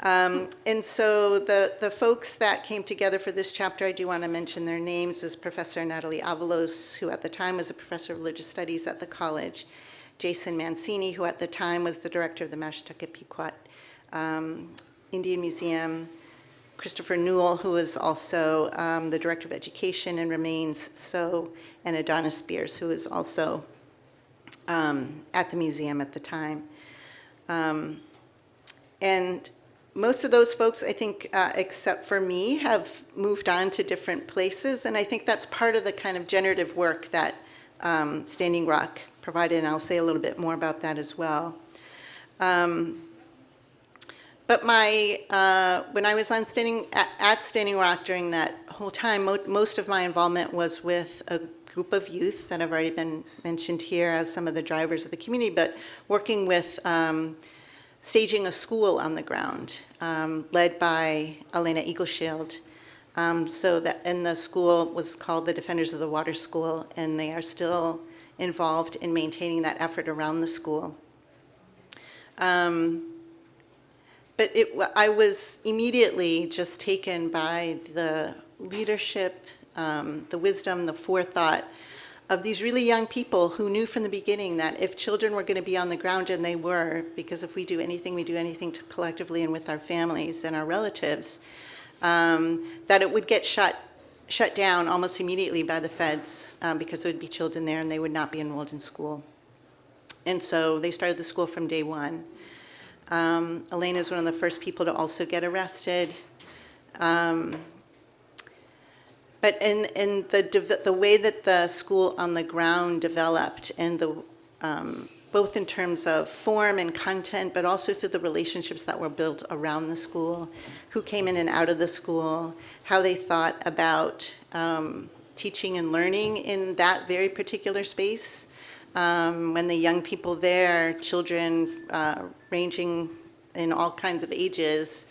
And so the folks that came together for this chapter, I do want to mention their names, was Professor Natalie Avalos, who at the time was a professor of religious studies at the college, Jason Mancini, who at the time was the director of the Mashantucket Pequot Indian Museum, Christopher Newell, who is also the director of education and remains so, and Adonis Spears, who is also at the museum at the time. And most of those folks, I think, except for me, have moved on to different places, and I think that's part of the kind of generative work that Standing Rock provided, and I'll say a little bit more about that as well. But when I was on at Standing Rock during that whole time, most of my involvement was with a group of youth that have already been mentioned here as some of the drivers of the community, but working with staging a school on the ground, led by Elena Eagleshield. And the school was called the Defenders of the Water School, and they are still involved in maintaining that effort around the school. But I was immediately just taken by the leadership, the wisdom, the forethought of these really young people who knew from the beginning that if children were going to be on the ground, and they were, because if we do anything collectively and with our families and our relatives, that it would get shut down almost immediately by the feds because there would be children there and they would not be enrolled in school. And so they started the school from day one. Elena is one of the first people to also get arrested. But in the way that the school on the ground developed, and both in terms of form and content, but also through the relationships that were built around the school, who came in and out of the school, how they thought about teaching and learning in that very particular space. When the young people there, children ranging in all kinds of ages,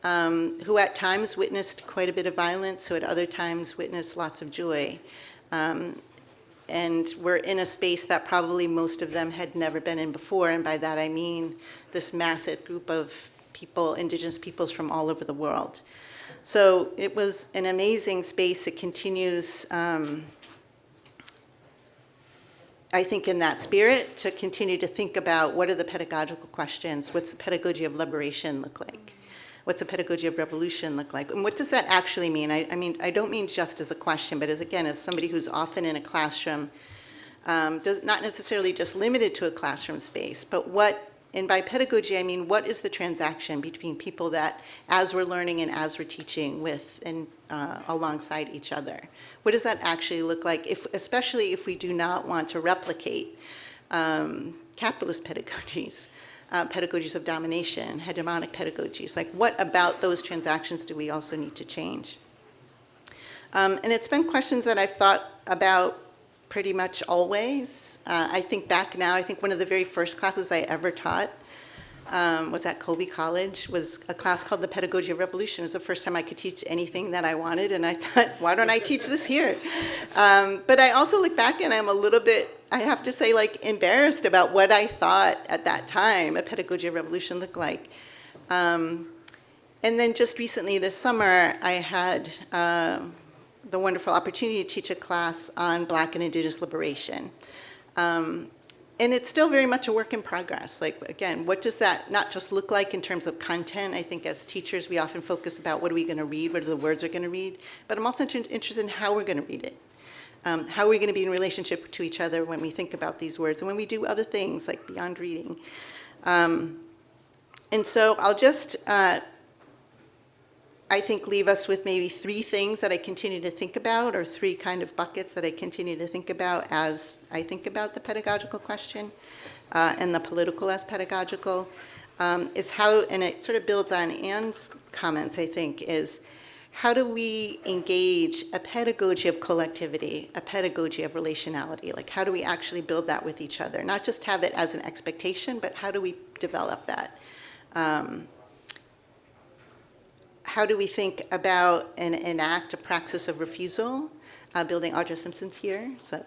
who at times witnessed quite a bit of violence, who at other times witnessed lots of joy. And were in a space that probably most of them had never been in before, and by that I mean this massive group of people, indigenous peoples from all over the world. So it was an amazing space. It continues, I think, in that spirit, to continue to think about what are the pedagogical questions, what's the pedagogy of liberation look like? What's a pedagogy of revolution look like? And what does that actually mean? I mean, I don't mean just as a question, but as, again, as somebody who's often in a classroom, not necessarily just limited to a classroom space, but what, and by pedagogy, I mean, what is the transaction between people that, as we're learning and as we're teaching with and alongside each other? What does that actually look like, especially if we do not want to replicate capitalist pedagogies? pedagogies of domination, hegemonic pedagogies. Like, what about those transactions do we also need to change? And it's been questions that I've thought about pretty much always. I think back now, I think one of the very first classes I ever taught was at Colby College, was a class called the Pedagogy of Revolution. It was the first time I could teach anything that I wanted, and I thought, why don't I teach this here? But I also look back and I'm a little bit, I have to say, like, embarrassed about what I thought at that time a Pedagogy of Revolution looked like. And then just recently this summer, I had the wonderful opportunity to teach a class on Black and Indigenous liberation. And it's still very much a work in progress. Like, again, what does that not just look like in terms of content? I think as teachers, we often focus about what are we going to read, what are the words we're going to read, but I'm also interested in how we're going to read it. How are we going to be in relationship to each other when we think about these words and when we do other things like beyond reading? And so I'll just, I think, leave us with maybe 3 things that I continue to think about, or 3 kind of buckets that I continue to think about as I think about the pedagogical question and the political as pedagogical, is how, and it sort of builds on Anne's comments, I think, is how do we engage a pedagogy of collectivity, a pedagogy of relationality? Like, how do we actually build that with each other? Not just have it as an expectation, but how do we develop that? How do we think about and enact a praxis of refusal? Building Audra Simpson's here, so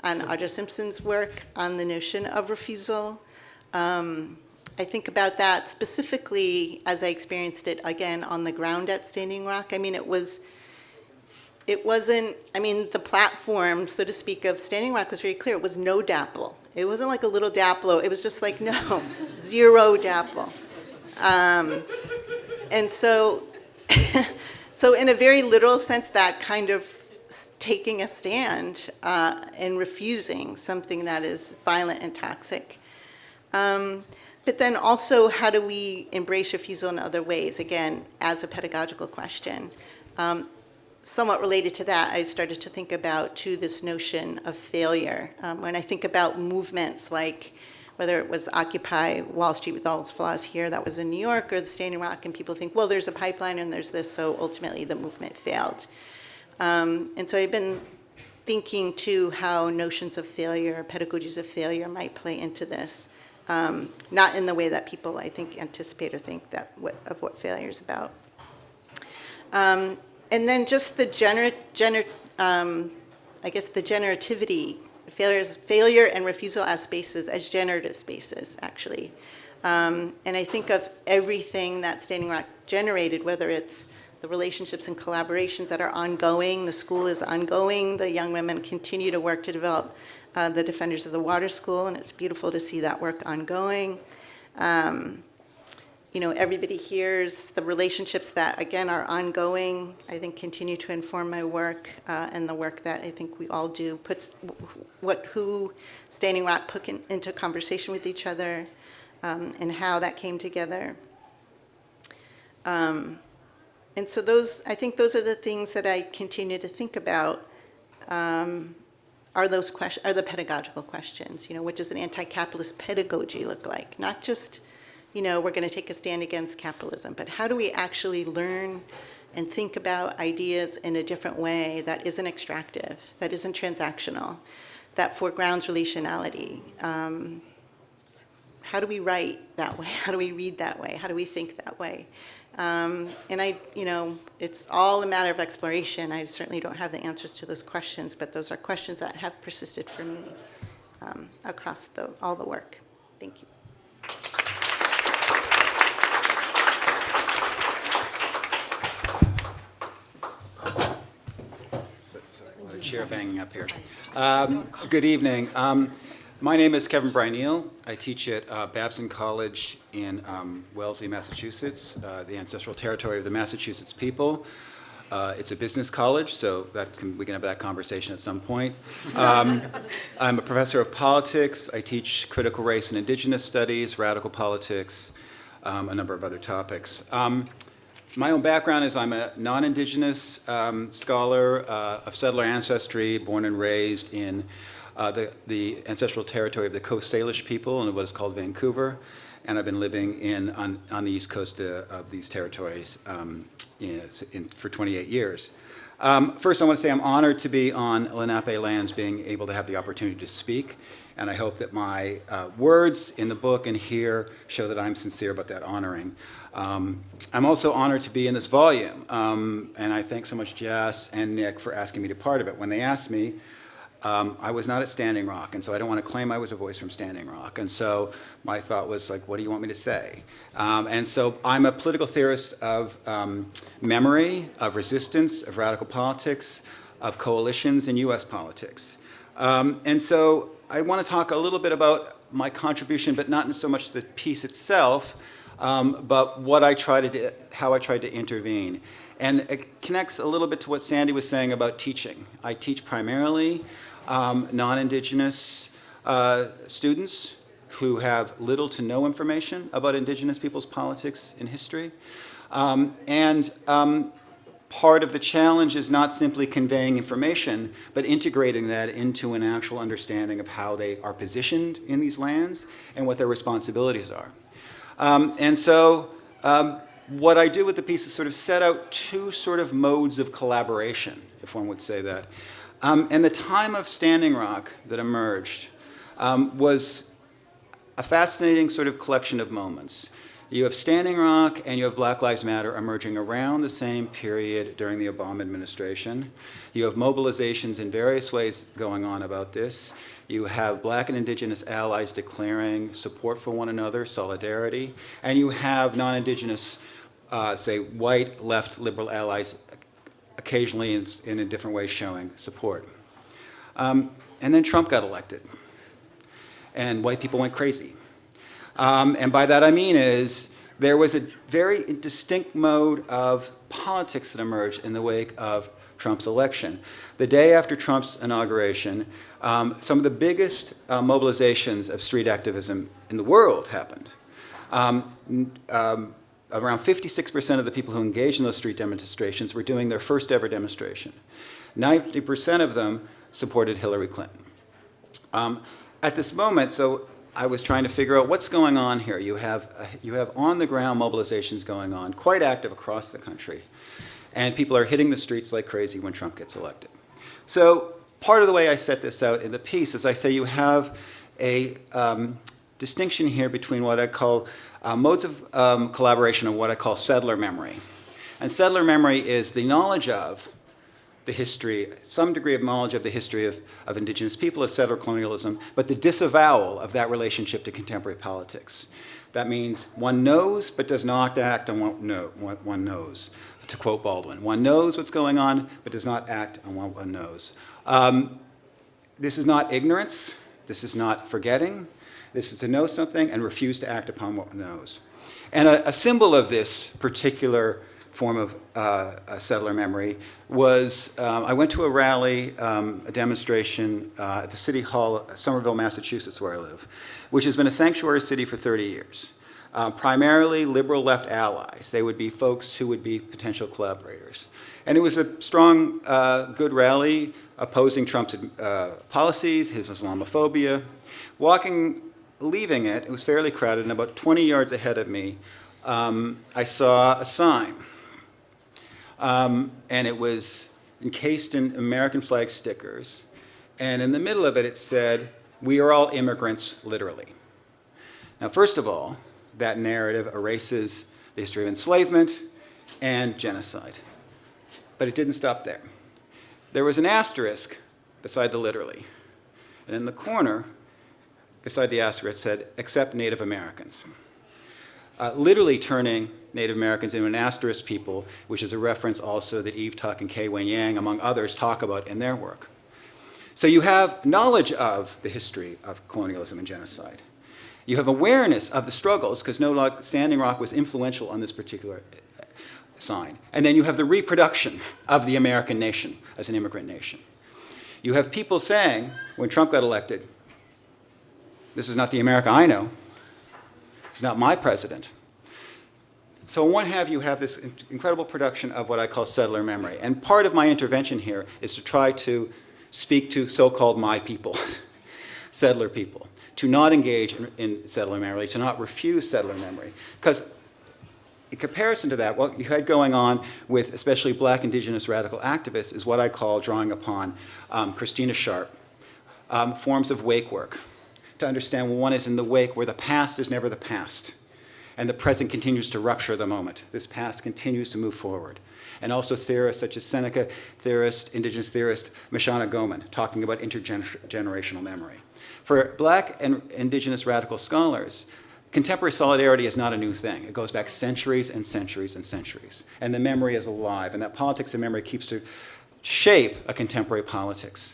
on Audra Simpson's work on the notion of refusal. I think about that specifically as I experienced it, again, on the ground at Standing Rock. I mean, it wasn't, I mean, the platform, so to speak, of Standing Rock was very clear. It was no DAPL. It wasn't like a little DAPL. It was just like, no, 0 DAPL. And so, so in a very literal sense, that kind of taking a stand and refusing something that is violent and toxic. But then also, how do we embrace refusal in other ways, again, as a pedagogical question? Somewhat related to that, I started to think about, too, this notion of failure. When I think about movements like, whether it was Occupy Wall Street with all its flaws here, that was in New York, or the Standing Rock, and people think, well, there's a pipeline and there's this, so ultimately the movement failed. And so I've been thinking, too, how notions of failure, pedagogies of failure might play into this. Not in the way that people, I think, anticipate or think that of what failure is about. And then just the I guess the generativity, failure and refusal as spaces, as generative spaces, actually. And I think of everything that Standing Rock generated, whether it's the relationships and collaborations that are ongoing, the school is ongoing, the young women continue to work to develop the Defenders of the Water School, and it's beautiful to see that work ongoing. You know, everybody hears the relationships that, again, are ongoing, I think continue to inform my work, and the work that I think we all do, puts who Standing Rock put into conversation with each other, and how that came together. And so those, I think those are the things that I continue to think about, are the pedagogical questions. You know, what does an anti-capitalist pedagogy look like? Not just, you know, we're going to take a stand against capitalism, but how do we actually learn and think about ideas in a different way that isn't extractive, that isn't transactional, that foregrounds relationality? How do we write that way? How do we read that way? How do we think that way? And you know, it's all a matter of exploration. I certainly don't have the answers to those questions, but those are questions that have persisted for me across all the work. Thank you. Chair banging up here. Good evening. My name is Kevin Bryneal. I teach at Babson College in Wellesley, Massachusetts, the ancestral territory of the Massachusetts people. It's a business college, so we can have that conversation at some point. I'm a professor of politics. I teach critical race and indigenous studies, radical politics, a number of other topics. My own background is I'm a non-Indigenous scholar of settler ancestry, born and raised in the ancestral territory of the Coast Salish people in what is called Vancouver. and I've been living on the east coast of these territories for 28 years. First, I want to say I'm honored to be on Lenape lands, being able to have the opportunity to speak, and I hope that my words in the book and here show that I'm sincere about that honoring. I'm also honored to be in this volume, and I thank so much Jess and Nick for asking me to be part of it. When they asked me, I was not at Standing Rock, and so I don't want to claim I was a voice from Standing Rock. And so my thought was, like, what do you want me to say? And so I'm a political theorist of memory, of resistance, of radical politics, of coalitions in US politics. And so I want to talk a little bit about my contribution, but not so much the piece itself, but what I tried to do, how I tried to intervene. And it connects a little bit to what Sandy was saying about teaching. I teach primarily non-Indigenous students who have little to no information about Indigenous people's politics and history. Part of the challenge is not simply conveying information, but integrating that into an actual understanding of how they are positioned in these lands and what their responsibilities are. What I do with the piece is sort of set out two sort of modes of collaboration, if one would say that. And the time of Standing Rock that emerged was a fascinating sort of collection of moments. You have Standing Rock and you have Black Lives Matter emerging around the same period during the Obama administration. You have mobilizations in various ways going on about this. You have Black and Indigenous allies declaring support for one another, solidarity, and you have non-Indigenous, say, white, left, liberal allies occasionally in a different way showing support. And then Trump got elected, and white people went crazy. And by that I mean is there was a very distinct mode of politics that emerged in the wake of Trump's election. The day after Trump's inauguration, some of the biggest mobilizations of street activism in the world happened. Around 56% of the people who engaged in those street demonstrations were doing their first ever demonstration. 90% of them supported Hillary Clinton. At this moment, so I was trying to figure out what's going on here. You have on-the-ground mobilizations going on, quite active across the country, and people are hitting the streets like crazy when Trump gets elected. So part of the way I set this out in the piece is I say you have a distinction here between what I call modes of collaboration and what I call settler memory. And settler memory is the knowledge of the history, some degree of knowledge of the history of Indigenous people, of settler colonialism, but the disavowal of that relationship to contemporary politics. That means one knows but does not act on what one knows. To quote Baldwin, one knows what's going on but does not act on what one knows. This is not ignorance. This is not forgetting. This is to know something and refuse to act upon what one knows. And a symbol of this particular form of settler memory was, I went to a rally, a demonstration at the City Hall, Somerville, Massachusetts, where I live, which has been a sanctuary city for 30 years. Primarily liberal left allies. They would be folks who would be potential collaborators. And it was a strong, good rally opposing Trump's policies, his Islamophobia. Leaving it, it was fairly crowded, and about 20 yards ahead of me, I saw a sign. And it was encased in American flag stickers. And in the middle of it, it said, "We are all immigrants, literally." Now, first of all, that narrative erases the history of enslavement and genocide. But it didn't stop there. There was an asterisk beside the literally. And in the corner, beside the asterisk, it said, "Except Native Americans." Literally turning Native Americans into an asterisk people, which is a reference also that Eve Tuck and Kei Wen Yang, among others, talk about in their work. So you have knowledge of the history of colonialism and genocide. You have awareness of the struggles, because Standing Rock was influential on this particular sign. And then you have the reproduction of the American nation as an immigrant nation. You have people saying, when Trump got elected, "This is not the America I know. It's not my president." So on one hand, you have this incredible production of what I call settler memory. And part of my intervention here is to try to speak to so-called my people, settler people, to not engage in settler memory, to not refuse settler memory. Because in comparison to that, what you had going on with especially black indigenous radical activists is what I call, drawing upon Christina Sharp, forms of wake work. To understand when one is in the wake where the past is never the past, and the present continues to rupture the moment. This past continues to move forward. And also theorists such as Seneca theorist, indigenous theorist, Mashana Goman, talking about intergenerational memory. For black and indigenous radical scholars, contemporary solidarity is not a new thing. It goes back centuries and centuries and centuries. And the memory is alive, and that politics of memory keeps to shape a contemporary politics,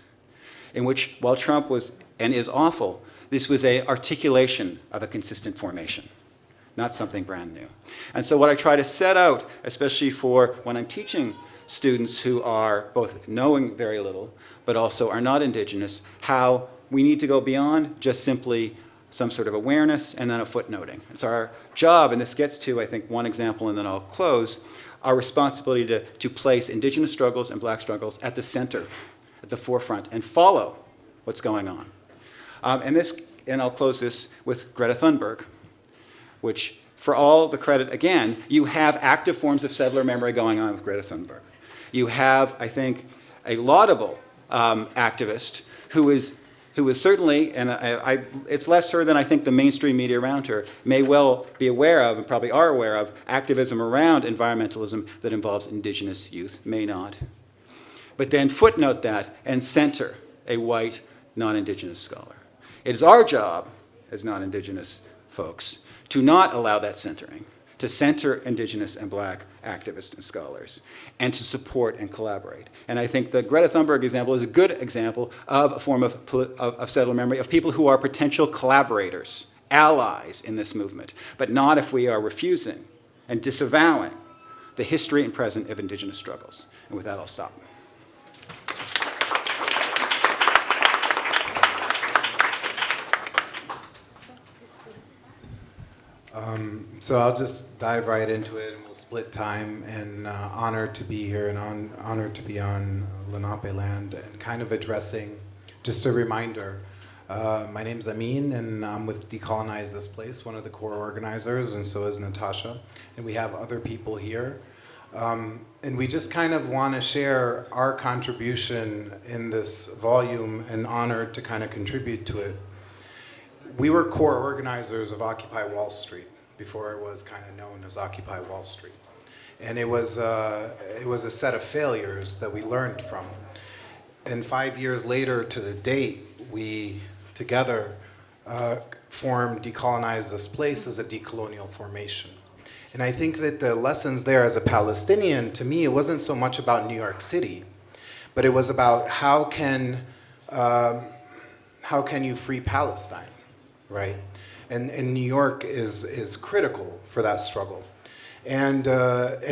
in which, while Trump was and is awful, this was an articulation of a consistent formation, not something brand new. And so what I try to set out, especially for when I'm teaching students who are both knowing very little, but also are not indigenous, how we need to go beyond just simply some sort of awareness and then a footnoting. It's our job, and this gets to, I think, one example and then I'll close, our responsibility to place indigenous struggles and black struggles at the center, at the forefront, and follow what's going on. And I'll close this with Greta Thunberg, which, for all the credit, again, you have active forms of settler memory going on with Greta Thunberg. You have, I think, a laudable activist who is certainly, and it's less her than I think the mainstream media around her may well be aware of, and probably are aware of, activism around environmentalism that involves indigenous youth, may not. But then footnote that and center a white, non-indigenous scholar. It is our job as non-indigenous folks to not allow that centering, to center indigenous and black activists and scholars, and to support and collaborate. And I think the Greta Thunberg example is a good example of a form of settler memory, of people who are potential collaborators, allies in this movement, but not if we are refusing and disavowing the history and present of indigenous struggles. And with that, I'll stop. So I'll just dive right into it, and we'll split time. And honored to be here, and honored to be on Lenape land, and kind of addressing, just a reminder, my name's Amin, and I'm with Decolonize This Place, one of the core organizers, and so is Natasha, and we have other people here. And we just kind of want to share our contribution in this volume, and honored to kind of contribute to it. We were core organizers of Occupy Wall Street before it was kind of known as Occupy Wall Street. And it was a set of failures that we learned from. And 5 years later to the date, we together formed Decolonize This Place as a decolonial formation. And I think that the lessons there as a Palestinian, to me, it wasn't so much about New York City, but it was about how can you free Palestine? Right, and New York is critical for that struggle, and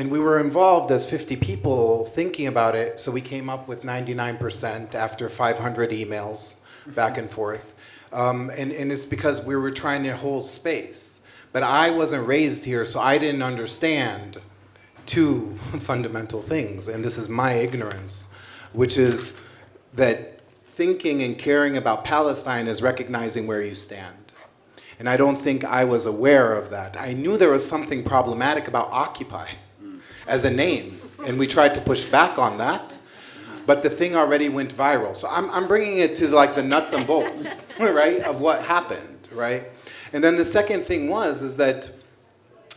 we were involved as 50 people thinking about it. So we came up with 99% after 500 emails back and forth, and it's because we were trying to hold space. But I wasn't raised here, so I didn't understand two fundamental things, and this is my ignorance, which is that thinking and caring about Palestine is recognizing where you stand. And I don't think I was aware of that. I knew there was something problematic about Occupy as a name, and we tried to push back on that, but the thing already went viral. So I'm bringing it to like the nuts and bolts, right, of what happened, right? And then the second thing is that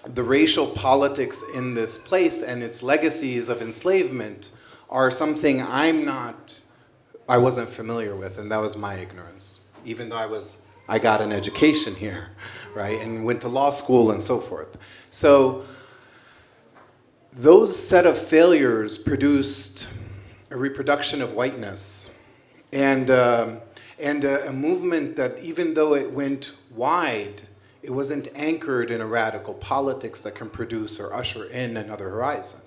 the racial politics in this place and its legacies of enslavement are something I wasn't familiar with, and that was my ignorance, even though I got an education here, right, and went to law school and so forth. So those set of failures produced a reproduction of whiteness and a movement that, even though it went wide, it wasn't anchored in a radical politics that can produce or usher in another horizon.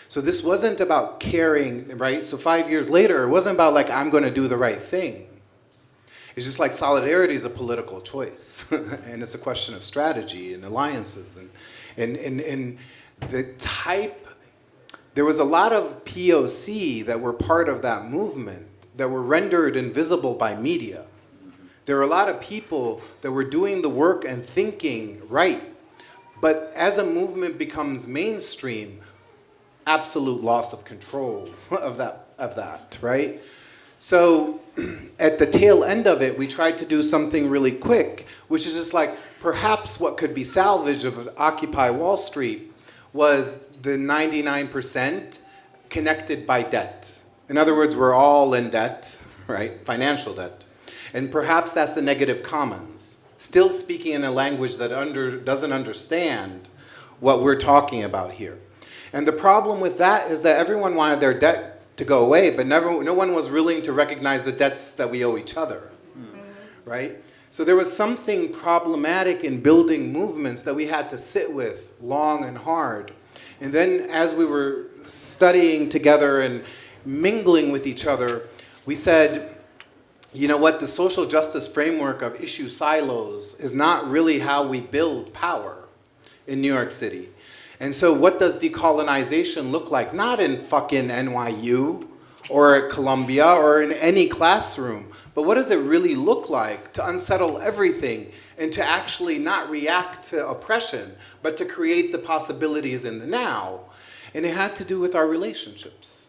So this wasn't about caring, right? So 5 years later, it wasn't about like, I'm going to do the right thing. It's just like solidarity is a political choice, and it's a question of strategy and alliances, and the type. There was a lot of POC that were part of that movement that were rendered invisible by media, There were a lot of people that were doing the work and thinking right. But as a movement becomes mainstream, absolute loss of control of that, right? So at the tail end of it, we tried to do something really quick, which is just like, perhaps what could be salvaged of Occupy Wall Street was the 99% connected by debt. In other words, we're all in debt, right? Financial debt. And perhaps that's the negative commons. Still speaking in a language that doesn't understand what we're talking about here. And the problem with that is that everyone wanted their debt to go away, but no one was willing to recognize the debts that we owe each other, right? So there was something problematic in building movements that we had to sit with long and hard. And then as we were studying together and mingling with each other, we said, you know what, the social justice framework of issue silos is not really how we build power in New York City. And so what does decolonization look like? Not in fucking NYU or at Columbia or in any classroom, but what does it really look like to unsettle everything and to actually not react to oppression, but to create the possibilities in the now? And it had to do with our relationships.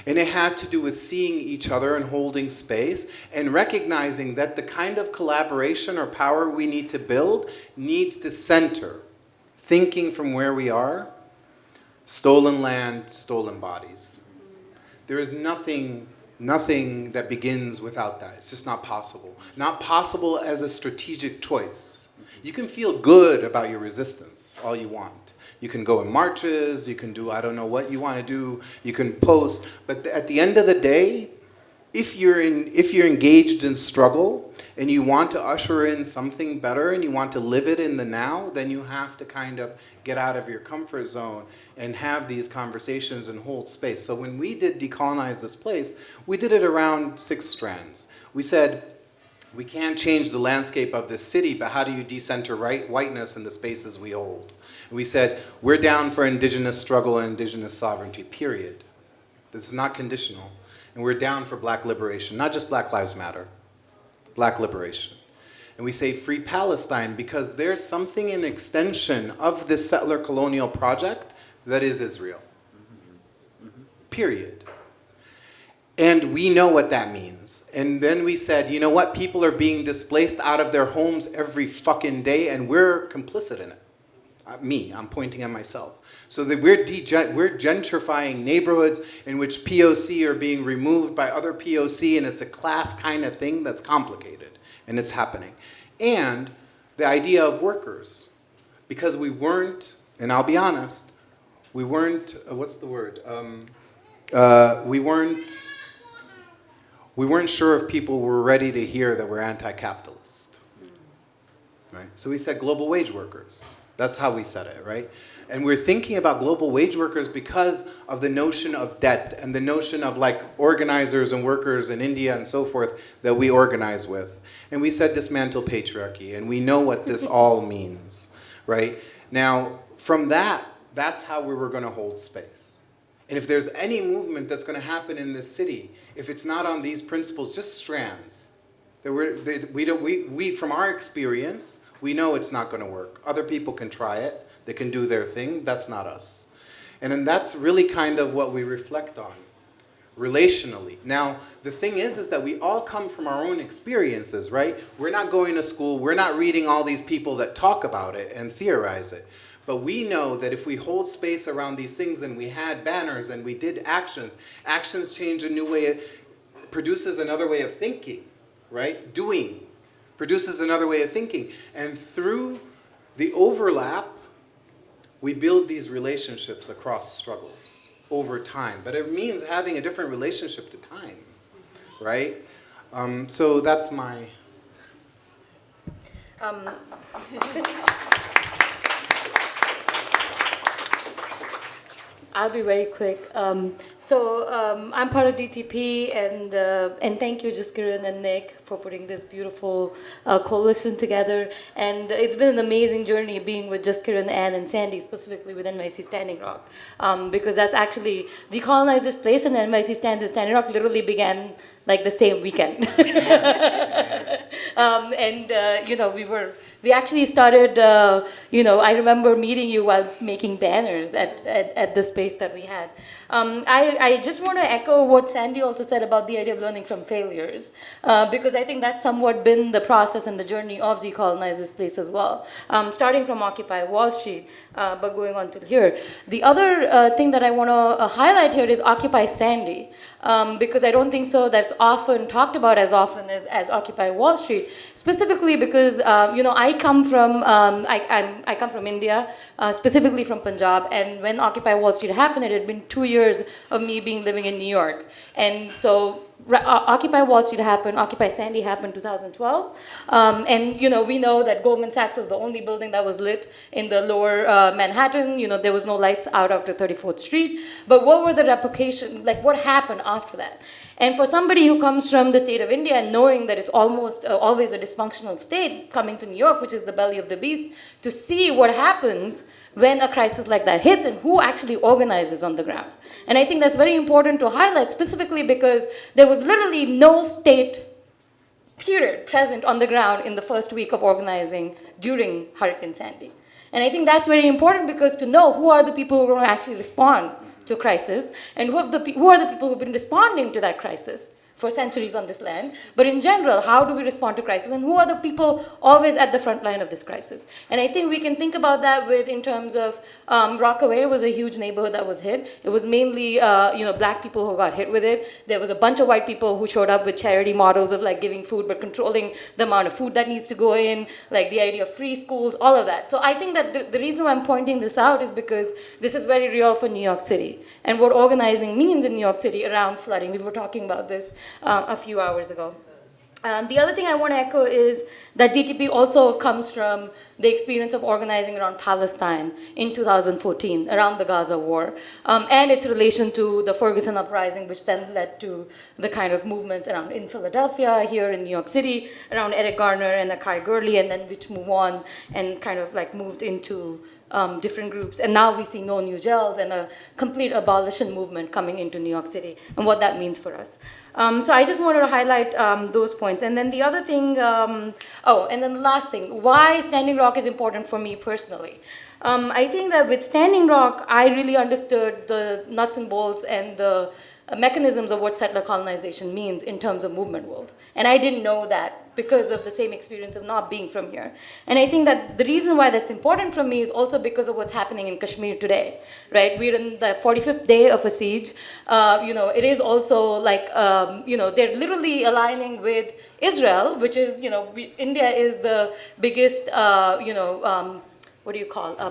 And it had to do with seeing each other and holding space and recognizing that the kind of collaboration or power we need to build needs to center thinking from where we are, stolen land, stolen bodies. There is nothing that begins without that. It's just not possible. Not possible as a strategic choice. You can feel good about your resistance all you want. You can go in marches, you can do I don't know what you want to do, you can post, but at the end of the day, if you're engaged in struggle and you want to usher in something better and you want to live it in the now, then you have to kind of get out of your comfort zone and have these conversations and hold space. So when we did Decolonize This Place, we did it around 6 strands. We said, we can't change the landscape of this city, but how do you decenter whiteness in the spaces we hold? And we said, we're down for indigenous struggle and indigenous sovereignty, period. This is not conditional. And we're down for black liberation, not just Black Lives Matter, black liberation. And we say free Palestine because there's something in extension of this settler colonial project that is Israel, period. And we know what that means. And then we said, you know what? People are being displaced out of their homes every fucking day, and we're complicit in it. I'm pointing at myself. So that we're gentrifying neighborhoods in which POC are being removed by other POC, and it's a class kind of thing that's complicated, and it's happening. And the idea of workers, because we weren't, and I'll be honest, we weren't, what's the word? We weren't sure if people were ready to hear that we're anti-capitalist, right? So we said global wage workers. That's how we said it, right? And we're thinking about global wage workers because of the notion of debt and the notion of like organizers and workers in India and so forth that we organize with. And we said dismantle patriarchy, and we know what this all means, right? Now, from that, that's how we were gonna hold space. And if there's any movement that's gonna happen in this city, if it's not on these principles, just strands, we from our experience, we know it's not going to work. Other people can try it. They can do their thing. That's not us. And then that's really kind of what we reflect on, relationally. Now, the thing is that we all come from our own experiences, right? We're not going to school. We're not reading all these people that talk about it and theorize it. But we know that if we hold space around these things and we had banners and we did actions, actions change a new way, produces another way of thinking, right? Doing produces another way of thinking. And through the overlap, we build these relationships across struggles over time. But it means having a different relationship to time, right? So that's my... I'll be very quick. I'm part of DTP, and thank you, Jaskiran and Nick, for putting this beautiful coalition together. And it's been an amazing journey being with Jaskiran, Anne, and Sandy, specifically with NYC Standing Rock, because that's actually Decolonize This Place and NYC Stands with Standing Rock literally began like the same weekend. We actually started, I remember meeting you while making banners at the space that we had. I just want to echo what Sandy also said about the idea of learning from failures, because I think that's somewhat been the process and the journey of Decolonize this place as well, starting from Occupy Wall Street, but going on to here. The other thing that I want to highlight here is Occupy Sandy, because I don't think so that's often talked about as often as Occupy Wall Street, specifically because, I come from India, specifically from Punjab, and when Occupy Wall Street happened, it had been 2 years of me living in New York. And so Occupy Wall Street happened, Occupy Sandy happened 2012. We know that Goldman Sachs was the only building that was lit in the lower Manhattan. There was no lights out after 34th Street. But what were the repercussions, what happened after that? And for somebody who comes from the state of India and knowing that it's almost always a dysfunctional state, coming to New York, which is the belly of the beast, to see what happens when a crisis like that hits and who actually organizes on the ground. And I think that's very important to highlight, specifically because there was literally no state, period, present on the ground in the first week of organizing during Hurricane Sandy. And I think that's very important, because to know who are the people who are going to actually respond to crisis, and who are the people who've been responding to that crisis for centuries on this land. But in general, how do we respond to crisis, and who are the people always at the front line of this crisis? And I think we can think about that in terms of Rockaway was a huge neighborhood that was hit. It was mainly black people who got hit with it. There was a bunch of white people who showed up with charity models of giving food, but controlling the amount of food that needs to go in, the idea of free schools, all of that. So I think that the reason why I'm pointing this out is because this is very real for New York City, and what organizing means in New York City around flooding. We were talking about this a few hours ago. The other thing I want to echo is that DTP also comes from the experience of organizing around Palestine in 2014, around the Gaza war, and its relation to the Ferguson uprising, which then led to the kind of movements around in Philadelphia, here in New York City, around Eric Garner and Akai Gurley, and then which move on and kind of moved into different groups. And now we see No New Gels and a complete abolition movement coming into New York City, and what that means for us. So I just wanted to highlight those points. And then the other thing, and then the last thing, why Standing Rock is important for me personally. I think that with Standing Rock, I really understood the nuts and bolts and the mechanisms of what settler colonization means in terms of movement world. And I didn't know that because of the same experience of not being from here. And I think that the reason why that's important for me is also because of what's happening in Kashmir today, right? We're in the 45th day of a siege. It is also they're literally aligning with Israel, which is, India is the biggest, a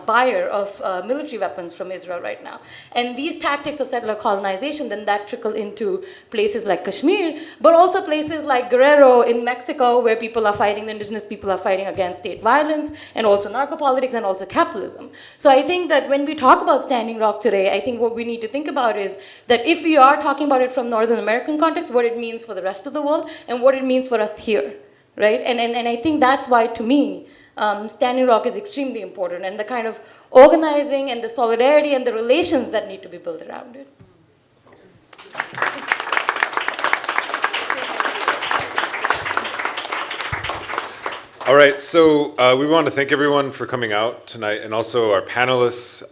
buyer of military weapons from Israel right now. And these tactics of settler colonization, then that trickle into places like Kashmir, but also places like Guerrero in Mexico, where people are fighting, the indigenous people are fighting against state violence, and also narco-politics, and also capitalism. So I think that when we talk about Standing Rock today, I think what we need to think about is that if we are talking about it from Northern American context, what it means for the rest of the world, and what it means for us here, right? And I think that's why, to me, Standing Rock is extremely important, and the kind of organizing and the solidarity and the relations that need to be built around it. All right, so we want to thank everyone for coming out tonight, and also our panelists.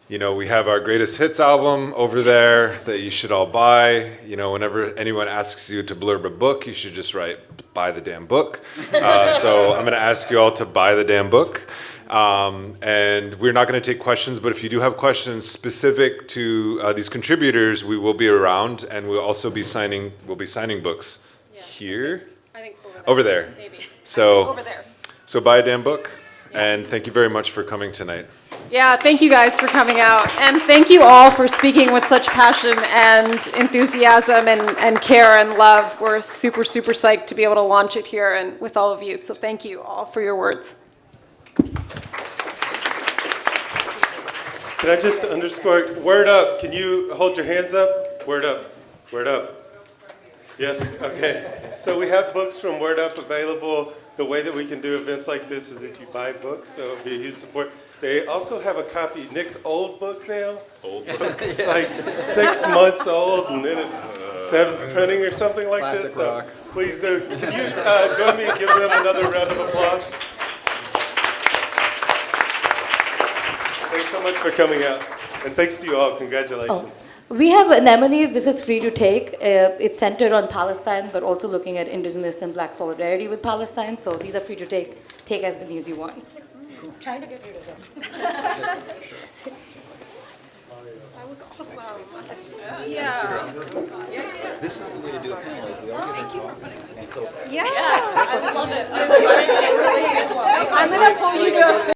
We have our greatest hits album over there that you should all buy. Whenever anyone asks you to blurb a book, you should just write, buy the damn book. So I'm going to ask you all to buy the damn book. And we're not going to take questions, but if you do have questions specific to these contributors, we will be around, and we'll also be signing books here. I think over there. Maybe. So over there. So buy a damn book, and thank you very much for coming tonight. Yeah, thank you guys for coming out. And thank you all for speaking with such passion and enthusiasm and care and love. We're super, super psyched to be able to launch it here and with all of you. So thank you all for your words. Can I just underscore, word up? Can you hold your hands up? Word up, word up. Yes, okay. So we have books from Word Up available. The way that we can do events like this is if you buy books, so it'll be a huge support. They also have a copy, Nick's old book now. Old book. It's like 6 months old, and then it's seventh printing or something like Classic this. rock. Please do. Can you join me and give them another round of applause? Thanks so much for coming out. And thanks to you all. Congratulations. We have anemones. This is free to take. It's centered on Palestine, but also looking at Indigenous and Black solidarity with Palestine. So these are free to take. Take as many as you want. Trying to get rid of them. That was awesome. Yeah. This is the way to do a panel. We all give a talk. Yeah, I love it. I'm going to pull you to a